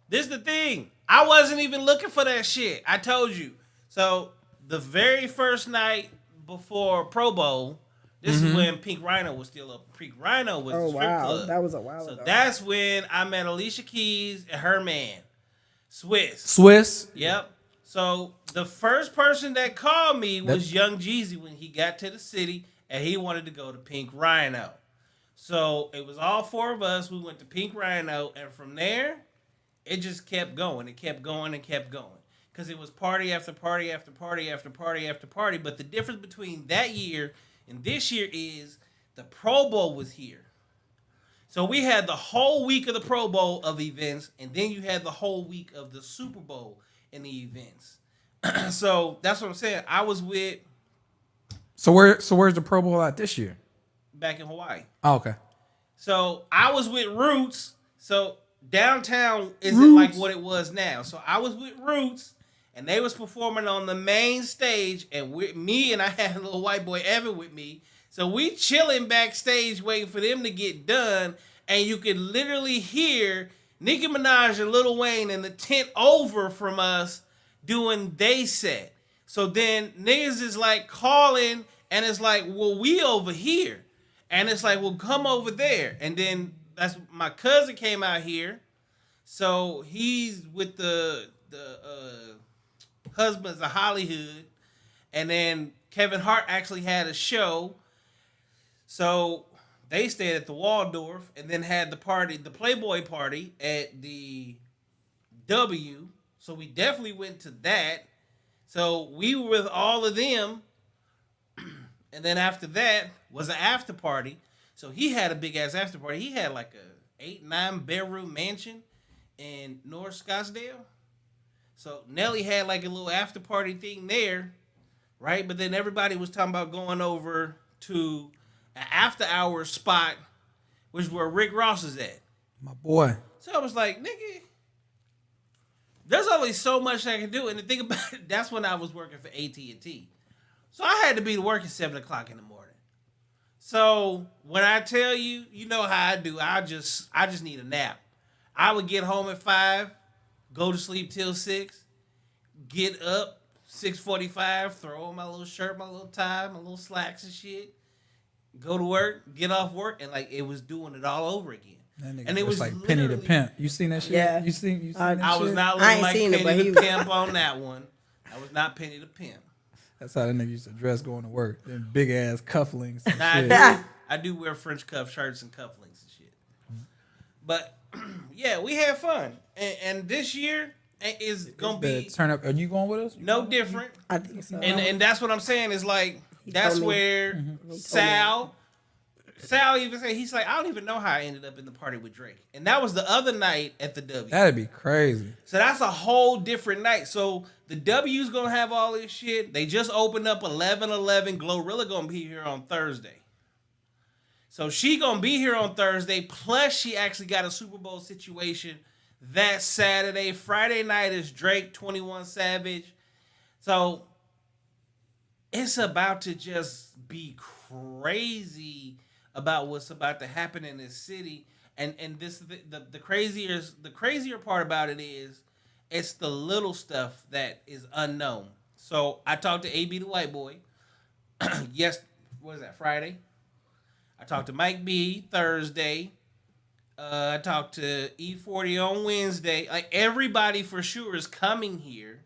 This the thing. I wasn't even looking for that shit. I told you. So the very first night before Pro Bowl, this is when Pink Rhino was still up. Pink Rhino was Oh the strip wow, club. that was a while So ago. that's when I met Alicia Keys and her man, Swiss. Swiss. Yep. So the first person that called me was Young Jeezy when he got to the city and he wanted to go to Pink Rhino. So it was all four of us. We went to Pink Rhino, and from there, it just kept going. It kept going and kept going. Because it was party after party after party after party after party. But the difference between that year and this year is the Pro Bowl was here. So we had the whole week of the Pro Bowl of events, and then you had the whole week of the Super Bowl in the events. So that's what I'm saying. I was with So where's the Pro Bowl at this year? back in Hawaii. Oh, okay. So I was with Roots. So downtown isn't like what it was now. So I was with Roots, and they was performing on the main stage, and me and I had a little white boy Evan with me. So we chilling backstage waiting for them to get done, and you could literally hear Nicki Minaj and Lil Wayne in the tent over from us doing they set. So then niggas is like calling, and it's like, well, we over here. And it's like, well, come over there. And then that's my cousin came out here. So he's with the Husbands of Hollywood. And then Kevin Hart actually had a show. So they stayed at the Waldorf and then had the party, the Playboy party at the W. So we definitely went to that. So we were with all of them. And then after that was an after party. So he had a big ass after party. He had like a 8-9 bedroom mansion in North Scottsdale. So Nelly had like a little after party thing there, right? But then everybody was talking about going over to an after hours spot, which is where Rick Ross is at. My boy. So I was like, nigga, there's only so much I can do. And the thing about it, that's when I was working for AT&T. So I had to be to work at 7 o'clock in the morning. So when I tell you, you know how I do. I just need a nap. I would get home at 5, go to sleep till 6, get up 6:45, throw on my little shirt, my little tie, my little slacks and shit, go to work, get off work, and like it was doing it all over again. And it was like Penny the literally- Pimp. You seen that shit? Yeah. You seen I that I shit? was not I looking ain't like seen it, but Penny he the was- Pimp on that one. I was not Penny the Pimp. That's how that nigga used to dress going to work. Them big ass cufflinks. And Nah, shit. I do wear French cuff shirts and cufflinks and shit. But yeah, we had fun, and this year is gonna Better be turn up. Are you going with us? no different. I think so. And that's what I'm saying is like that's told me. where Sal even said he's like I don't even know how I ended up in the party with Drake, and that was the other night at the W. That'd be crazy. So that's a whole different night. So the W's gonna have all this shit. They just opened up 11/11. Glorilla gonna be here on Thursday. So she gonna be here on Thursday. Plus, she actually got a Super Bowl situation that Saturday. Friday night is Drake 21 Savage. So it's about to just be crazy about what's about to happen in this city. And this the crazier part about it is it's the little stuff that is unknown. So I talked to AB the white boy. Yes, what is that, Friday? I talked to Mike B Thursday. I talked to E40 on Wednesday. Like, everybody for sure is coming here,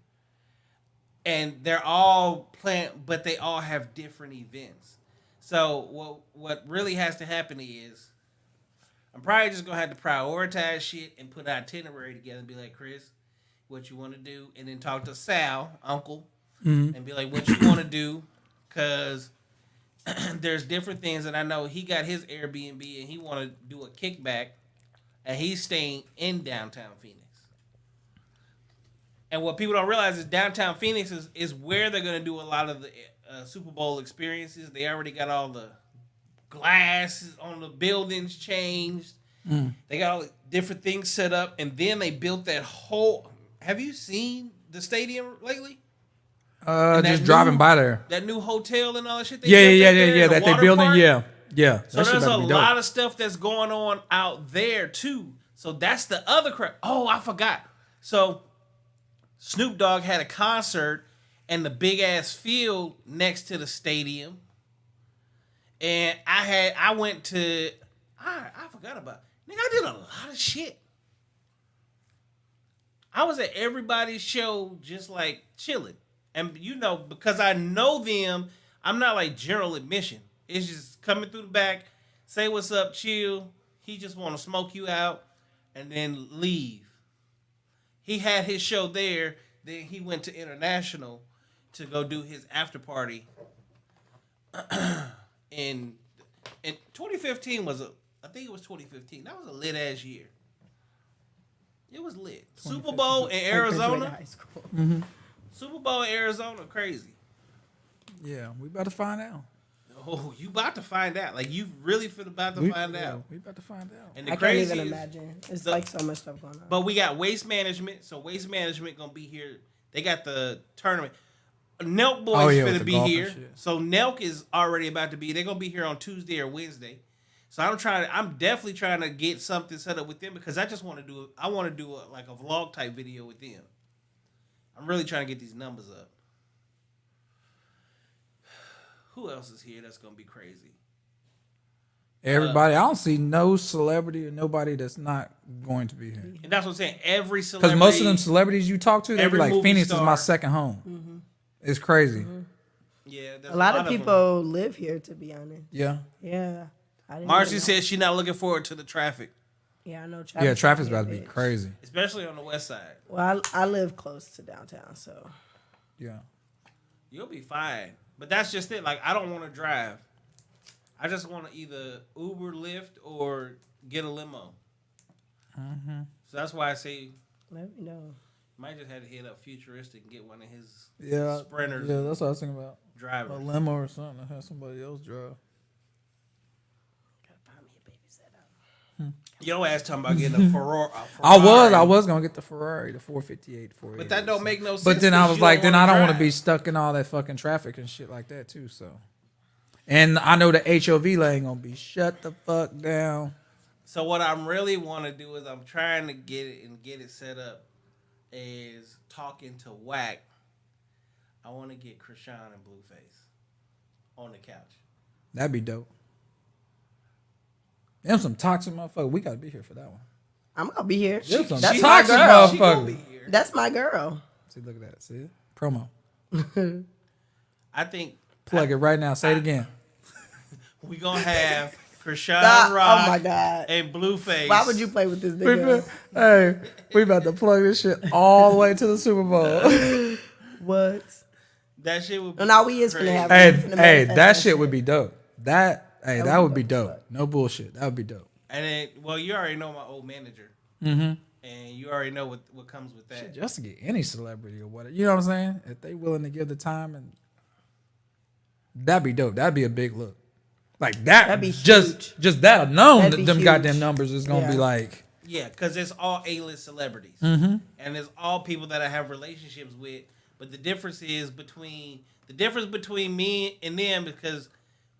and they're all planned, but they all have different events. So what really has to happen is I'm probably just gonna have to prioritize shit and put an itinerary together and be like, Chris, what you want to do, and then talk to Sal, Uncle, and be like, what you want to do, because there's different things, and I know he got his Airbnb and he want to do a kickback, and he's staying in downtown Phoenix. And what people don't realize is downtown Phoenix is where they're going to do a lot of the Super Bowl experiences. They already got all the glass on the buildings changed. They got all the different things set up, and then they built that whole. Have you seen the stadium lately? Just driving by there. That new hotel and all that shit. Yeah. That they building. Park. Yeah. So there's a lot of stuff that's going on out there too. So that's the other crap. Oh, I forgot. So Snoop Dogg had a concert in the big ass field next to the stadium, and I went to. I forgot about. Nigga, I did a lot of shit. I was at everybody's show just like chilling. And because I know them, I'm not like general admission. It's just coming through the back, say what's up, chill. He just want to smoke you out and then leave. He had his show there. Then he went to International to go do his after party. in 2015 I think it was 2015. That was a lit ass year. It was lit. Super Bowl in Arizona. High school. Super Bowl in Arizona, crazy. Yeah, we about to find out. Oh, you about to find out. Like, you really about to find out. We about to find out. And the I can't crazy even is, imagine. It's like so much stuff going on. but we got Waste Management. So Waste Management gonna be here. They got the tournament. Nelk Boys finna be here. So Nelk is already about to be. They're gonna be here on Tuesday or Wednesday. So I'm definitely trying to get something set up with them because I just want to do. I want to do a vlog type video with them. I'm really trying to get these numbers up. Who else is here that's gonna be crazy? Everybody, I don't see no celebrity or nobody that's not going to be here. And that's what I'm saying. Every celebrity. Because most of them celebrities you talk to, they be every like, movie Phoenix star. is my second home. It's crazy. Yeah, a lot of them. people live here, to be honest. Yeah. Yeah. I didn't Marcy even know. said she's not looking forward to the traffic, Yeah, I know. Yeah, traffic's gonna about be to a be bitch. crazy. especially on the west side. Well, I live close to downtown, so Yeah. You'll be fine. But that's just it. Like, I don't want to drive. I just want to either Uber, Lyft, or get a limo. So that's why I say let me know. might just have to hit up Futuristic and get one of his Yeah. sprinters. Yeah, that's what I was thinking about. A Drivers. limo or something. Have somebody else drive. Gotta find me a babysitter. Your ass talking about getting a Ferrari. I was gonna get the Ferrari, the 458, 488. But that don't make no sense. But then I 'cause was you like, then I don't want to drive. be stuck in all that fucking traffic and shit like that too. So, and I know the HOV lane gonna be shut the fuck down. So what I'm really want to do is I'm trying to get it set up. Is talking to Wack. I want to get Krishan and Blueface on the couch. That'd be dope. Them some toxic motherfuckers. We gotta be here for that one. I'm gonna be here. Them some That's my toxic girl. She gonna be motherfuckers. here. That's my girl. See, look at that. See it? Promo. I think Plug it right now. Say it again. we gonna have Krishan God, Rock oh my god. and Blueface. Why would you play with this nigga? Hey, we about to plug this shit all the way to the Super Bowl. What? That shit would be No, we is crazy. finna have. Hey, we finna hey, manifest that shit would be dope. That would would be be dope dope. as fuck. No bullshit. That would be dope. And then, well, you already know my old manager. And you already know what comes with that. Just to get any celebrity or whatever. You know what I'm saying? If they willing to give the time, and that'd be dope. That'd be a big look. Like that, That'd be just that alone, That'd be them huge. goddamn numbers is gonna be Yeah. like, Yeah, because it's all A-list celebrities, and it's all people that I have relationships with. But the difference between me and them because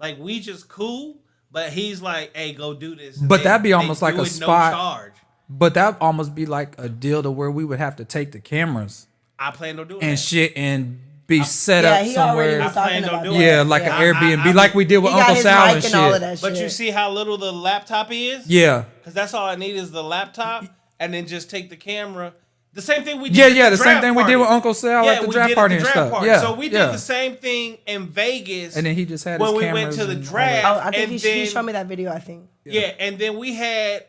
like we just cool, but he's like, hey, go do this. And But that'd be almost like do a it spot. No charge. But that almost be like a deal to where we would have to take the cameras I plan on doing and that. shit and be set Yeah, up he already somewhere. was talking planned on about doing that. Yeah, like an Airbnb, I like we did He with got Uncle his Sal and mic shit. and all of that But shit. you see how little the laptop is? Yeah. Because that's all I need is the laptop, and then just take the camera. The same thing we did. Yeah, at yeah, the same draft thing we did party. with Uncle Sal at the we draft did party at the and draft stuff. party. Yeah, So we yeah. did the same thing in Vegas. And then he just had when his we cameras went to the and all draft. that. Oh, I think and he then, showed me that video, I think. Yeah, and then we had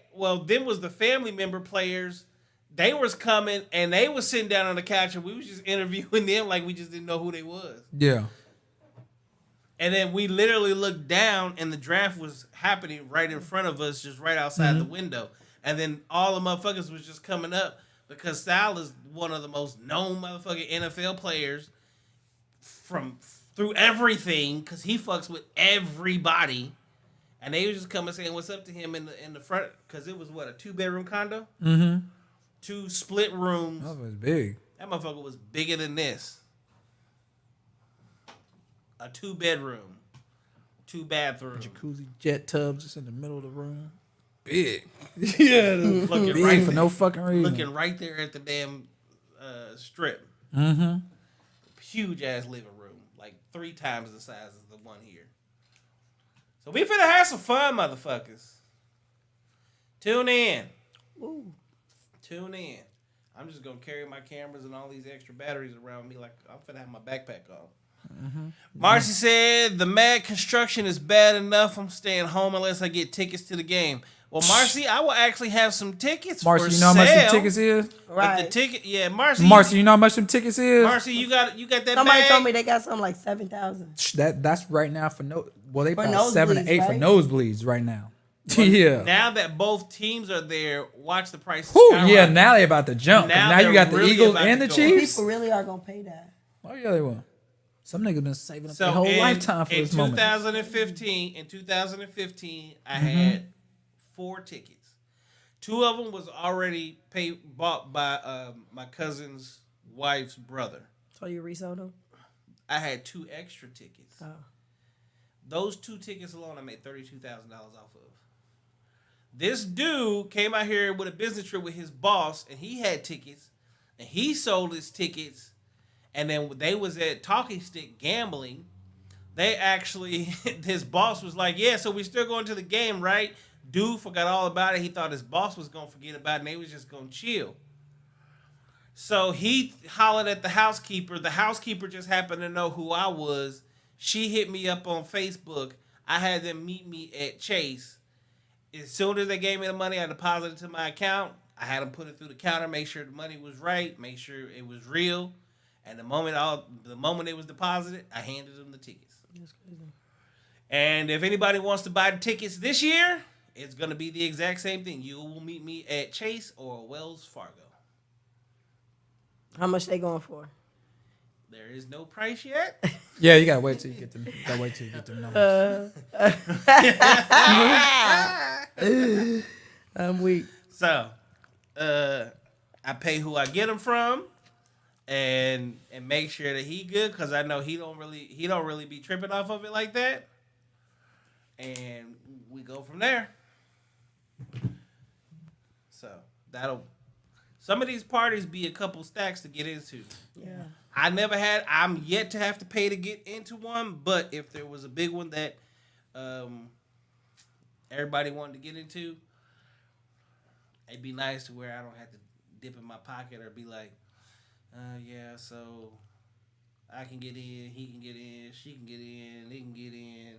then was the family member players. They was coming and they was sitting down on the couch and we was just interviewing them like we just didn't know who they was. Yeah. And then we literally looked down and the draft was happening right in front of us, just right outside the window. And then all the motherfuckers was just coming up because Sal is one of the most known motherfucking NFL players through everything because he fucks with everybody. And they was just coming saying what's up to him in the front because it was a 2-bedroom condo? Mm-hmm. 2 split rooms. That was big. That motherfucker was bigger than this. A 2-bedroom, 2 bathrooms. Jacuzzi jet tub just in the middle of the room. Big. Looking Big right for no fucking reason. looking right there at the damn strip. Mm-hmm. Huge ass living room, like 3 times the size of the one here. So we finna have some fun, motherfuckers. Tune in. Ooh. Tune in. I'm just gonna carry my cameras and all these extra batteries around me like I'm finna have my backpack on. Marcy said the mad construction is bad enough. I'm staying home unless I get tickets to the game. Well, Marcy, I will actually have some tickets for Marcy, you know how much sale. them tickets is? But the Right. ticket, yeah, Marcy. Marcy, you know how much them tickets is? Marcy, you got that Somebody bag? told me they got something like 7,000. That's right now for no. Well, they For about 7 to nosebleeds, 8 for right? nosebleeds right now. Yeah. Now that both teams are there, watch the price. Whew, skyrocket. yeah, now they about to jump. Now Now you they're got the really Eagles about and to the go up. Chiefs. People really are going to pay that. Oh yeah, they will. Some niggas been saving up So their whole in, lifetime for in this moment. 2015, I had 4 tickets. 2 of them was already bought by my cousin's wife's brother. So you resold them? I had 2 extra tickets. Oh. Those 2 tickets alone, I made $32,000 off of. This dude came out here with a business trip with his boss, and he had tickets, and he sold his tickets, and then they was at Talking Stick gambling. They actually, his boss was like, yeah, so we still going to the game, right? Dude forgot all about it. He thought his boss was going to forget about it, and they was just going to chill. So he hollered at the housekeeper. The housekeeper just happened to know who I was. She hit me up on Facebook. I had them meet me at Chase. As soon as they gave me the money, I deposited it to my account. I had them put it through the counter, make sure the money was right, make sure it was real. And the moment it was deposited, I handed them the tickets. And if anybody wants to buy the tickets this year, it's going to be the exact same thing. You will meet me at Chase or Wells Fargo. How much they going for? There is no price yet. Yeah, you gotta wait till you get them. Gotta wait till you get them numbers. I'm weak. So, I pay who I get them from, and make sure that he good because I know he don't really be tripping off of it like that, and we go from there. So some of these parties be a couple stacks to get into. Yeah. I'm yet to have to pay to get into one, but if there was a big one that everybody wanted to get into, it'd be nice to where I don't have to dip in my pocket or be like, yeah, so I can get in, he can get in, she can get in, they can get in,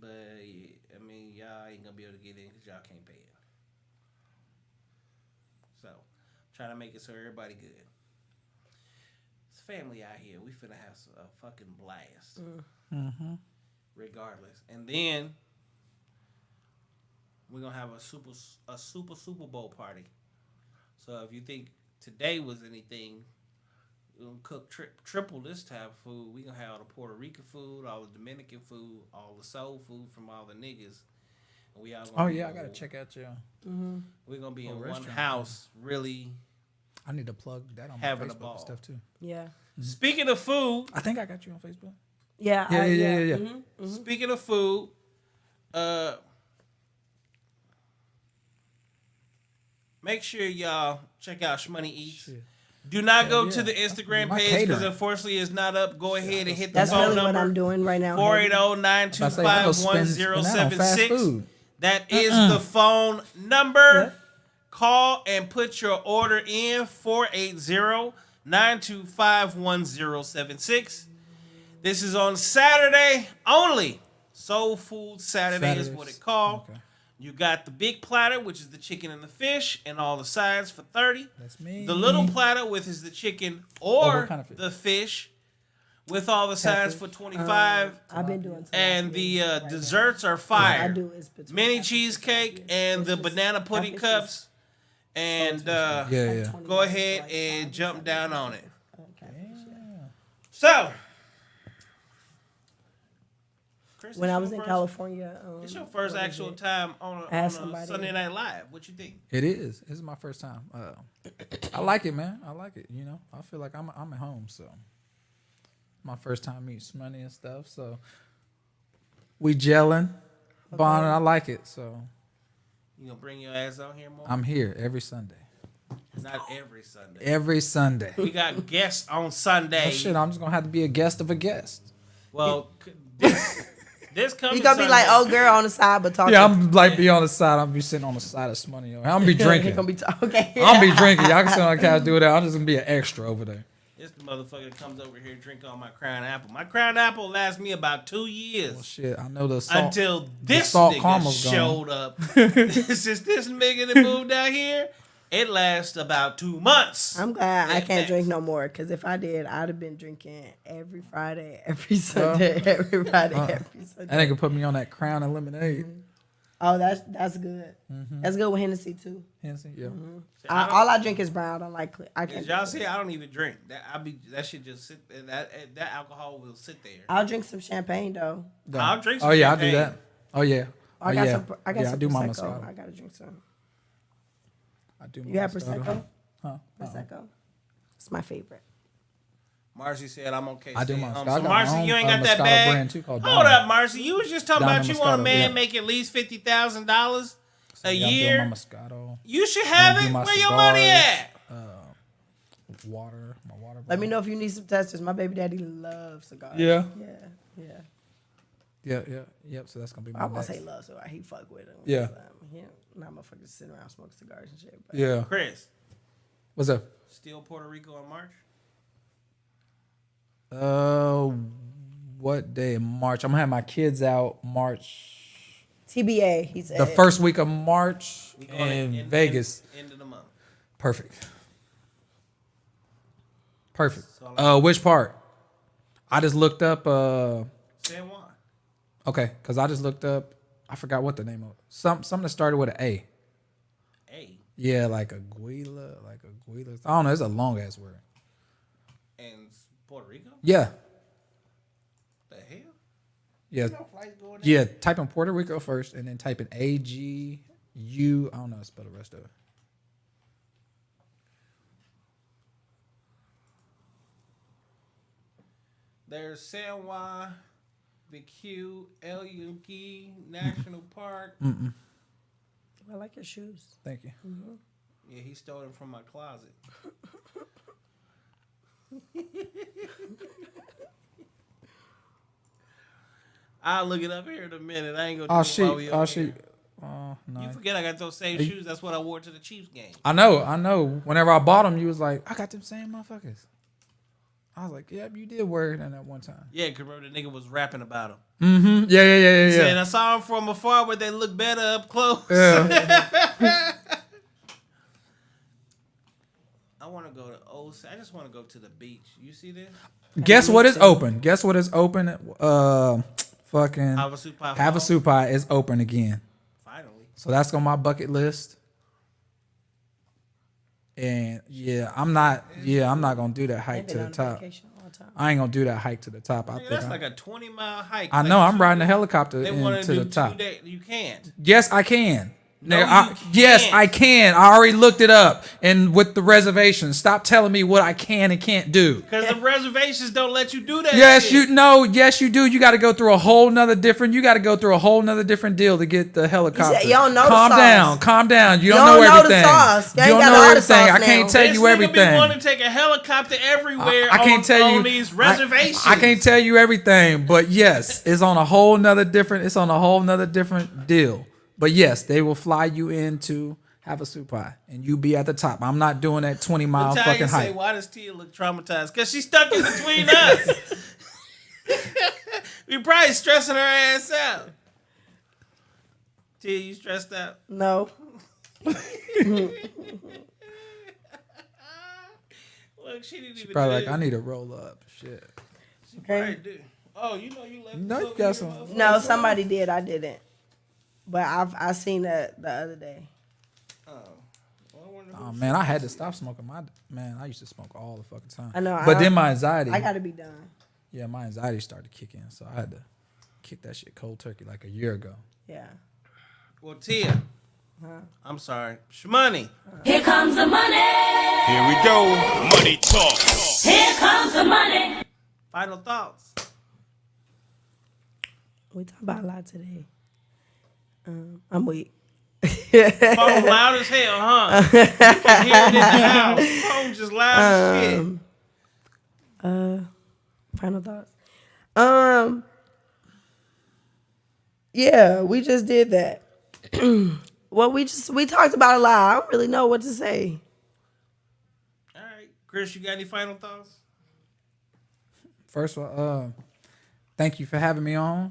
but I mean, y'all ain't gonna be able to get in because y'all can't pay it. So, trying to make it so everybody good. It's family out here. We finna have a fucking blast. Mm-hmm. Regardless. And then we're gonna have a Super Bowl party. So if you think today was anything, We're gonna cook triple this type of food. We gonna have all the Puerto Rican food, all the Dominican food, all the soul food from all the niggas. And we all gonna Oh be yeah, I in gotta one- check out your. We're gonna be in one restaurant. house, really. I need to plug that on my Having a Facebook ball. and stuff too. Yeah. Speaking of food, I think I got you on Facebook. Yeah. Yeah. speaking of food, make sure y'all check out Shmoney Eats. Shit. Do not go yeah. to the Instagram My page because catering. unfortunately it's not up. Go ahead and hit the That's phone really number. what I'm doing right now. 480-925-1076. Food. That is the phone number. Call and put your order in 480-925-1076. This is on Saturday only. Soul Food Saturday is what it called. Okay. You got the big platter, which is the chicken and the fish, and all the sides for $30. That's me. The little platter, which is the chicken or what kind of fish? the fish, with all the sides for $25. I've been doing. And the desserts are I fire. do is between Mini catfish cheesecake and the banana pudding catfish cups. And Yeah. go ahead and jump down on it. catfish, yeah. So, Chris, When this I your was in first- California, It's your first what is actual it? time on a Ask somebody. Sunday Night Live. What you think? It is. This is my first time. I like it, man. I like it. You know, I feel like I'm at home. So, my first time meeting Shmoney and stuff. So, we gelling, bonding. I like it. So, You gonna bring your ass out here more? I'm here every Sunday. Not every Sunday. Every Sunday. We got guests on Sunday. Oh shit! I'm just gonna have to be a guest of a guest. Well, this coming You gonna be like, Sunday- oh girl on the side, but talking. Yeah, I'm like be on the side. I'm be sitting on the side of Shmoney. I'm gonna be drinking. Gonna be okay. I'm be drinking. Y'all can sit on the couch, do that. I'm just gonna be an extra over there. This the motherfucker that comes over here and drink all my Crown Apple. My Crown Apple lasts me about 2 years. Well, shit, I know the salt. Until this salt nigga caramel's gone. showed up. Since this nigga that moved out here, it lasts about 2 months. I'm glad I At can't best. drink no more. Cause if I did, I'd have been drinking every Friday, every Sunday, every Friday, every Sunday. That nigga put me on that Crown and lemonade. Oh, that's good. Mm-hmm. That's good with Hennessy too. Hennessy, yeah. All I drink is brown. I don't like. I As can't. y'all drink see, I don't even drink. That shit just sit. That alcohol will sit there. I'll drink some champagne though. I'll drink some Oh yeah, I do champagne. that. Oh yeah. I got yeah. some. I got yeah, some I do my Prosecco. Moscato. I gotta drink some. I do my You have Moscato. Prosecco? Huh? Prosecco. It's my favorite. Marcy said, "I'm okay." I do staying my home." Moscato. I So got my Marcy, own, you ain't got that Moscato bag. brand, too, called Hold Diamond. up, Marcy. You was just talking Diamond about you want a Moscato, man yeah. make at least $50,000 a Yeah, I'm doing year. my Moscato, You should have I do it. my Where your money cigars. at? water, my water. Let me bottle. know if you need some testers. My baby daddy loves cigars. Yeah. Yeah. Yep. So that's gonna be my I won't next. say love, so he fuck with him. Yeah. He not motherfuckers sitting around smoking cigars and shit. But Yeah. Chris, What's up? still Puerto Rico in March? What day in March? I'm gonna have my kids out March, TBA, he said. the first week of March We going in Vegas. End of the month. Perfect. Perfect. So Which part? I just looked up. San Juan. Okay, because I just looked up. I forgot what the name of it. Something that started with an A. A. Yeah, like a Guila. I don't know. It's a long ass word. And Puerto Rico? Yeah. The hell? Yeah. No flights going there? Yeah. Type in Puerto Rico first, and then type in AGU. I don't know how to spell the rest of it. There's San Juan, BQ, El Yunque National Park. I like your shoes. Thank you. Yeah, he stole them from my closet. I'll look it up here in a minute. I ain't gonna do Oh it shit. while we Oh over shit. here. No. You forget I got those same shoes. That's what I wore to the Chiefs game. I know. Whenever I bought them, you was like, I got them same motherfuckers. I was like, yep, you did wear it in that one time. Yeah, because remember the nigga was rapping about them. Mm-hmm. Yeah. Saying I saw them from afar, but they look better up close. Yeah. I want to go to I just want to go to the beach. You see this? Guess what is open? Fucking Havasupai Havasupai is open again. Finally. So that's on my bucket list. And I'm not gonna do that hike They've to been the on top. vacation all the time. I ain't gonna do that hike to the top. I Nigga, think that's like a 20-mile hike. I like know I'm 2 riding a days. helicopter They want into to the do top. 2 days. You can't. Yes, I can. No, Nigga, you yes, can't. I can. I already looked it up, and with the reservations, stop telling me what I can and can't do. Because the reservations don't let you do that. Yes, shit. yes, you do. You got to go through a whole nother different. You got to go through a whole nother different deal to get the helicopter. You don't know the calm sauce. down, calm down. You You don't know don't know the everything. sauce. You You ain't don't got know all the everything. sauce I can't now. tell This you nigga everything. be wanting to take a helicopter everywhere I can't tell you on these reservations. I can't tell you everything, but yes, it's on a whole nother different. It's on a whole nother different deal. But yes, they will fly you in to have a soup pie, and you be at the top. I'm not doing that 20-mile Natalia fucking say, hike. why does Tia look traumatized? Because she's stuck in between us. We probably stressing her ass out. Tia, you stressed out? No. Look, she didn't even Probably do like, it. I need to roll up. Shit. Right, dude. Oh, you know you left. No, the you got over some. here, No, somebody did. I didn't. But I seen that the other day. Oh man, I had to stop smoking. I used to smoke all the fucking time. I know, But then my anxiety. I gotta be done. Yeah, my anxiety started to kick in, so I had to kick that shit cold turkey like a year ago. Yeah. Well, Tia, I'm sorry. Shmoney. Here comes the money. Here we go. Money talk. Here comes the money. Final thoughts. We talk about a lot today. I'm weak. Phone loud as hell, huh? You can hear it in the house. Phone just loud as shit. Final thoughts. Yeah, we just did that. Well, we talked about a lot. I don't really know what to say. All right. Chris, you got any final thoughts? First of all, thank you for having me on.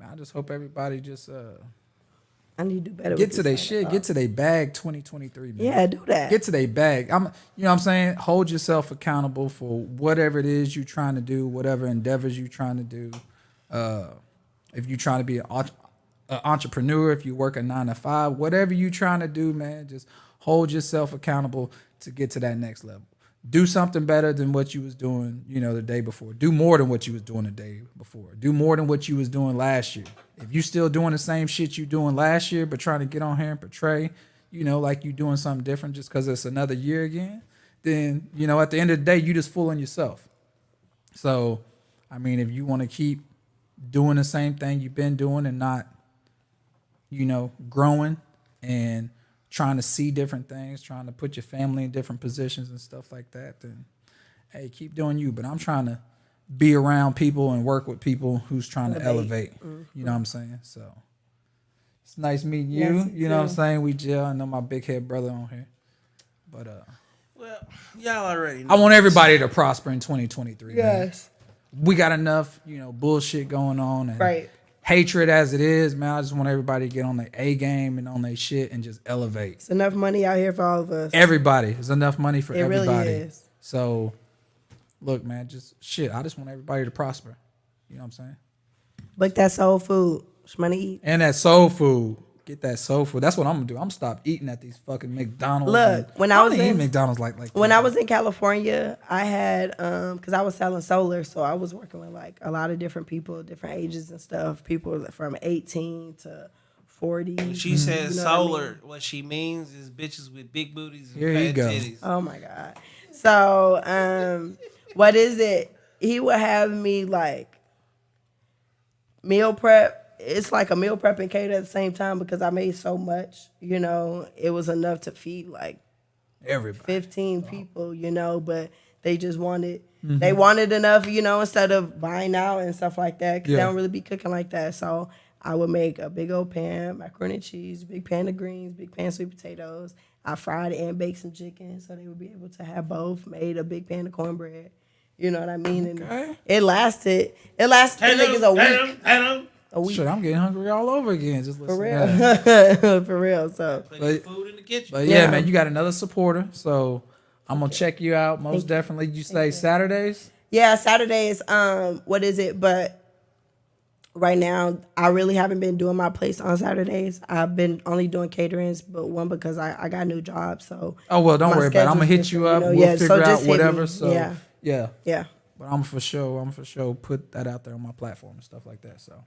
I just hope everybody just I need to do better. get with to this their final shit, thought. get to their bag 2023, man. Yeah, do that. Get to their bag. You know what I'm saying? Hold yourself accountable for whatever it is you're trying to do, whatever endeavors you're trying to do. If you're trying to be an entrepreneur, if you work a 9 to 5, whatever you're trying to do, man, just hold yourself accountable to get to that next level. Do something better than what you was doing, the day before. Do more than what you was doing the day before. Do more than what you was doing last year. If you still doing the same shit you doing last year, but trying to get on here and portray, like you doing something different just because it's another year again, then, at the end of the day, you just fooling yourself. So, if you want to keep doing the same thing you've been doing and not, growing and trying to see different things, trying to put your family in different positions and stuff like that, then, hey, keep doing you. But I'm trying to be around people and work with people who's trying to elevate. You know what I'm saying? So it's nice meeting you. Yes, You know what I'm saying? We gel. I know my big head brother on here. But Well, y'all already know. I want everybody to prosper in 2023. Man. Yes. We got enough, bullshit going on and Right. hatred as it is, man. I just want everybody to get on their A game and on their shit and just elevate. It's enough money out here for all of us. Everybody. There's enough money for It really everybody. is. So, look, man, I just want everybody to prosper. You know what I'm saying? Book that soul food. Money eat. And that soul food. Get that soul food. That's what I'm gonna do. I'm gonna stop eating at these fucking McDonald's. Look, when I don't was eat in- McDonald's like When that. I was in California, I had because I was selling solar, so I was working with like a lot of different people, different ages and stuff. People from 18 to 40. When she says You know what I mean? solar, what she means is bitches with big booties and Here you fat go. titties. Oh my God. So, what is it? He would have me like meal prep. It's like a meal prep and cater at the same time because I made so much, it was enough to feed like Everybody. 15 people, but they just wanted, they wanted enough, instead of buying out and stuff like that because they Yeah. don't really be cooking like that. So I would make a big old pan, macaroni and cheese, big pan of greens, big pan of sweet potatoes. I fried and baked some chicken so they would be able to have both. Made a big pan of cornbread. You know what I mean? And it lasted them niggas a week. A week. Shit, I'm getting hungry all over again. Just For listening. real. For real. So Putting food in the kitchen. But yeah, Yeah. man, you got another supporter. So I'm gonna check you out most definitely. You say Saturdays? yeah, Saturdays, what is it? But right now, I really haven't been doing my place on Saturdays. I've been only doing caterings, but one because I got a new job. So Oh well, don't my worry about it. I'm gonna schedule's hit you different, up. you know? We'll Yeah, so figure out just hit me. whatever. So Yeah. yeah. Yeah. But I'm for sure put that out there on my platform and stuff like that. So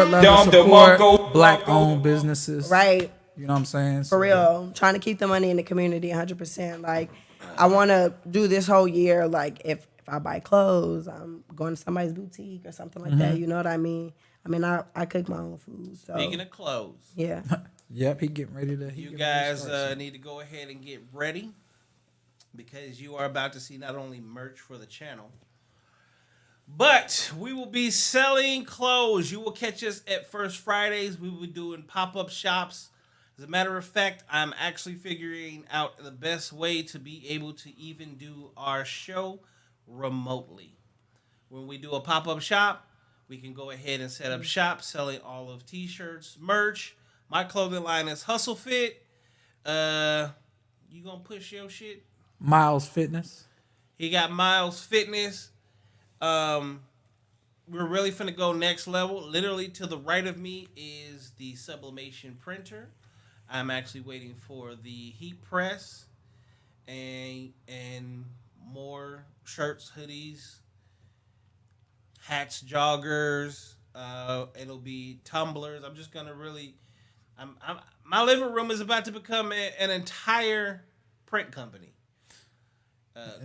love the support black owned businesses. Right. You know what I'm saying? For real. Trying to keep the money in the community 100%. Like, I want to do this whole year. Like, if I buy clothes, I'm going to somebody's boutique or something like that. You know what I mean? I cook my own food. So Speaking of clothes, yeah. Yep, he getting ready to. you guys need to go ahead and get ready because you are about to see not only merch for the channel, but we will be selling clothes. You will catch us at First Fridays. We will be doing pop-up shops. As a matter of fact, I'm actually figuring out the best way to be able to even do our show remotely. When we do a pop-up shop, we can go ahead and set up shop selling all of t-shirts, merch. My clothing line is Hustle Fit. You gonna push your shit? Miles Fitness. He got Miles Fitness. We're really finna go next level. Literally to the right of me is the sublimation printer. I'm actually waiting for the heat press and more shirts, hoodies, hats, joggers. It'll be tumblers. I'm just gonna really. My living room is about to become an entire print company.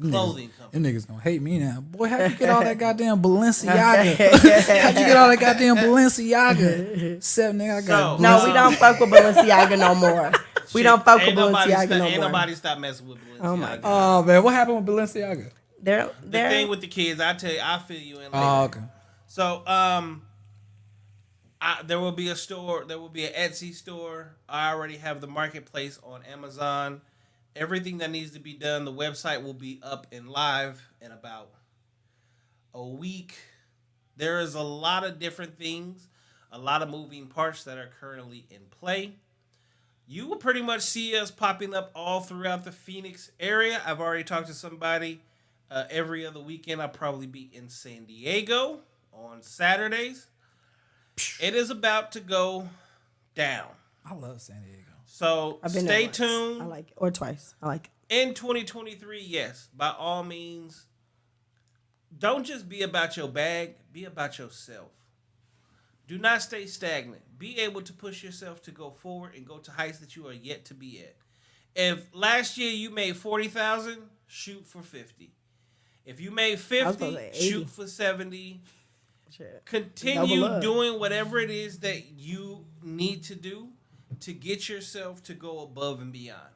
Clothing company. Them niggas gonna hate me now. Boy, how'd you get all that goddamn Balenciaga? How'd you get all that goddamn Balenciaga? Nigga, I got No, we don't fuck with Balenciaga no more. We don't fuck with Balenciaga no more. Ain't nobody stop messing with Balenciaga. Oh my God. Oh man, what happened with Balenciaga? They're The thing with the kids, I tell you, I feel you in later. Oh, okay. So, there will be a store. There will be an Etsy store. I already have the marketplace on Amazon. Everything that needs to be done, the website will be up and live in about a week. There is a lot of different things, a lot of moving parts that are currently in play. You will pretty much see us popping up all throughout the Phoenix area. I've already talked to somebody. Every other weekend, I'll probably be in San Diego on Saturdays. It is about to go down. I love San Diego. So I've been there stay once. tuned. I like it. Or twice. I like it. In 2023, yes, by all means, don't just be about your bag, be about yourself. Do not stay stagnant. Be able to push yourself to go forward and go to heights that you are yet to be at. If last year you made 40,000, shoot for 50. If you made 50, shoot for 70. Shit. Continue doing whatever it is that you need to do to get yourself to go above and beyond.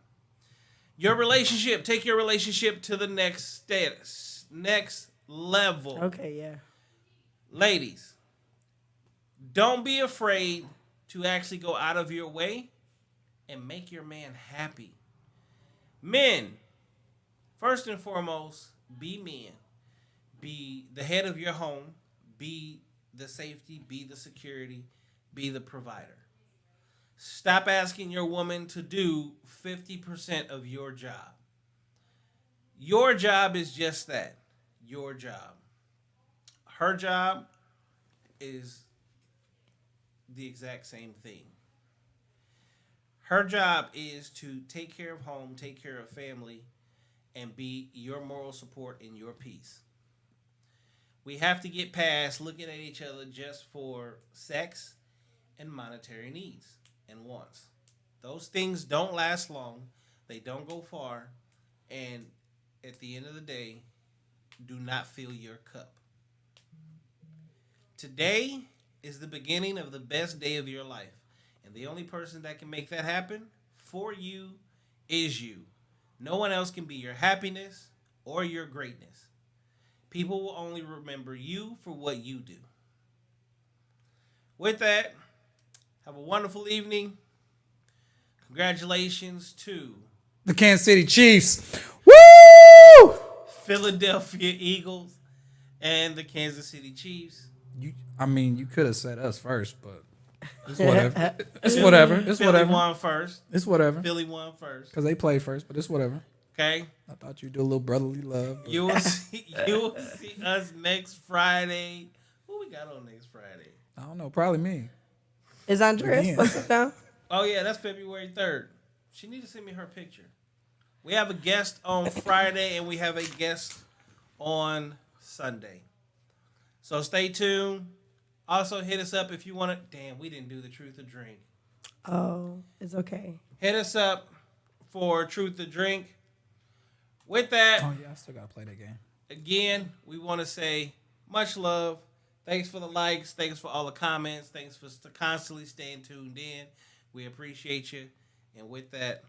Your relationship, take your relationship to the next status, next level. Okay, yeah. Ladies, don't be afraid to actually go out of your way and make your man happy. Men, first and foremost, be men. Be the head of your home. Be the safety. Be the security. Be the provider. Stop asking your woman to do 50% of your job. Your job is just that. Your job. Her job is the exact same thing. Her job is to take care of home, take care of family, and be your moral support and your peace. We have to get past looking at each other just for sex and monetary needs and wants. Those things don't last long. They don't go far. And at the end of the day, do not fill your cup. Today is the beginning of the best day of your life. And the only person that can make that happen for you is you. No one else can be your happiness or your greatness. People will only remember you for what you do. With that, have a wonderful evening. Congratulations to The Kansas City Chiefs. Woo! Philadelphia Eagles and the Kansas City Chiefs. You could have said us first, but it's whatever. It's whatever. It's Philly whatever. won first. It's whatever. Philly won first. Because they played first, but it's whatever. Okay? I thought you'd do a little brotherly love. but- You will see us next Friday. Who we got on next Friday? I don't know. Probably me. Is Andrea Again. supposed to come? Oh yeah, that's February 3rd. She needs to send me her picture. We have a guest on Friday and we have a guest on Sunday. So stay tuned. Also hit us up if you want to. Damn, we didn't do the Truth or Drink. Oh, it's okay. Hit us up for Truth or Drink. With that, Oh yeah, I still gotta play that game. again, we want to say much love. Thanks for the likes. Thanks for all the comments. Thanks for constantly staying tuned in. We appreciate you. And with that,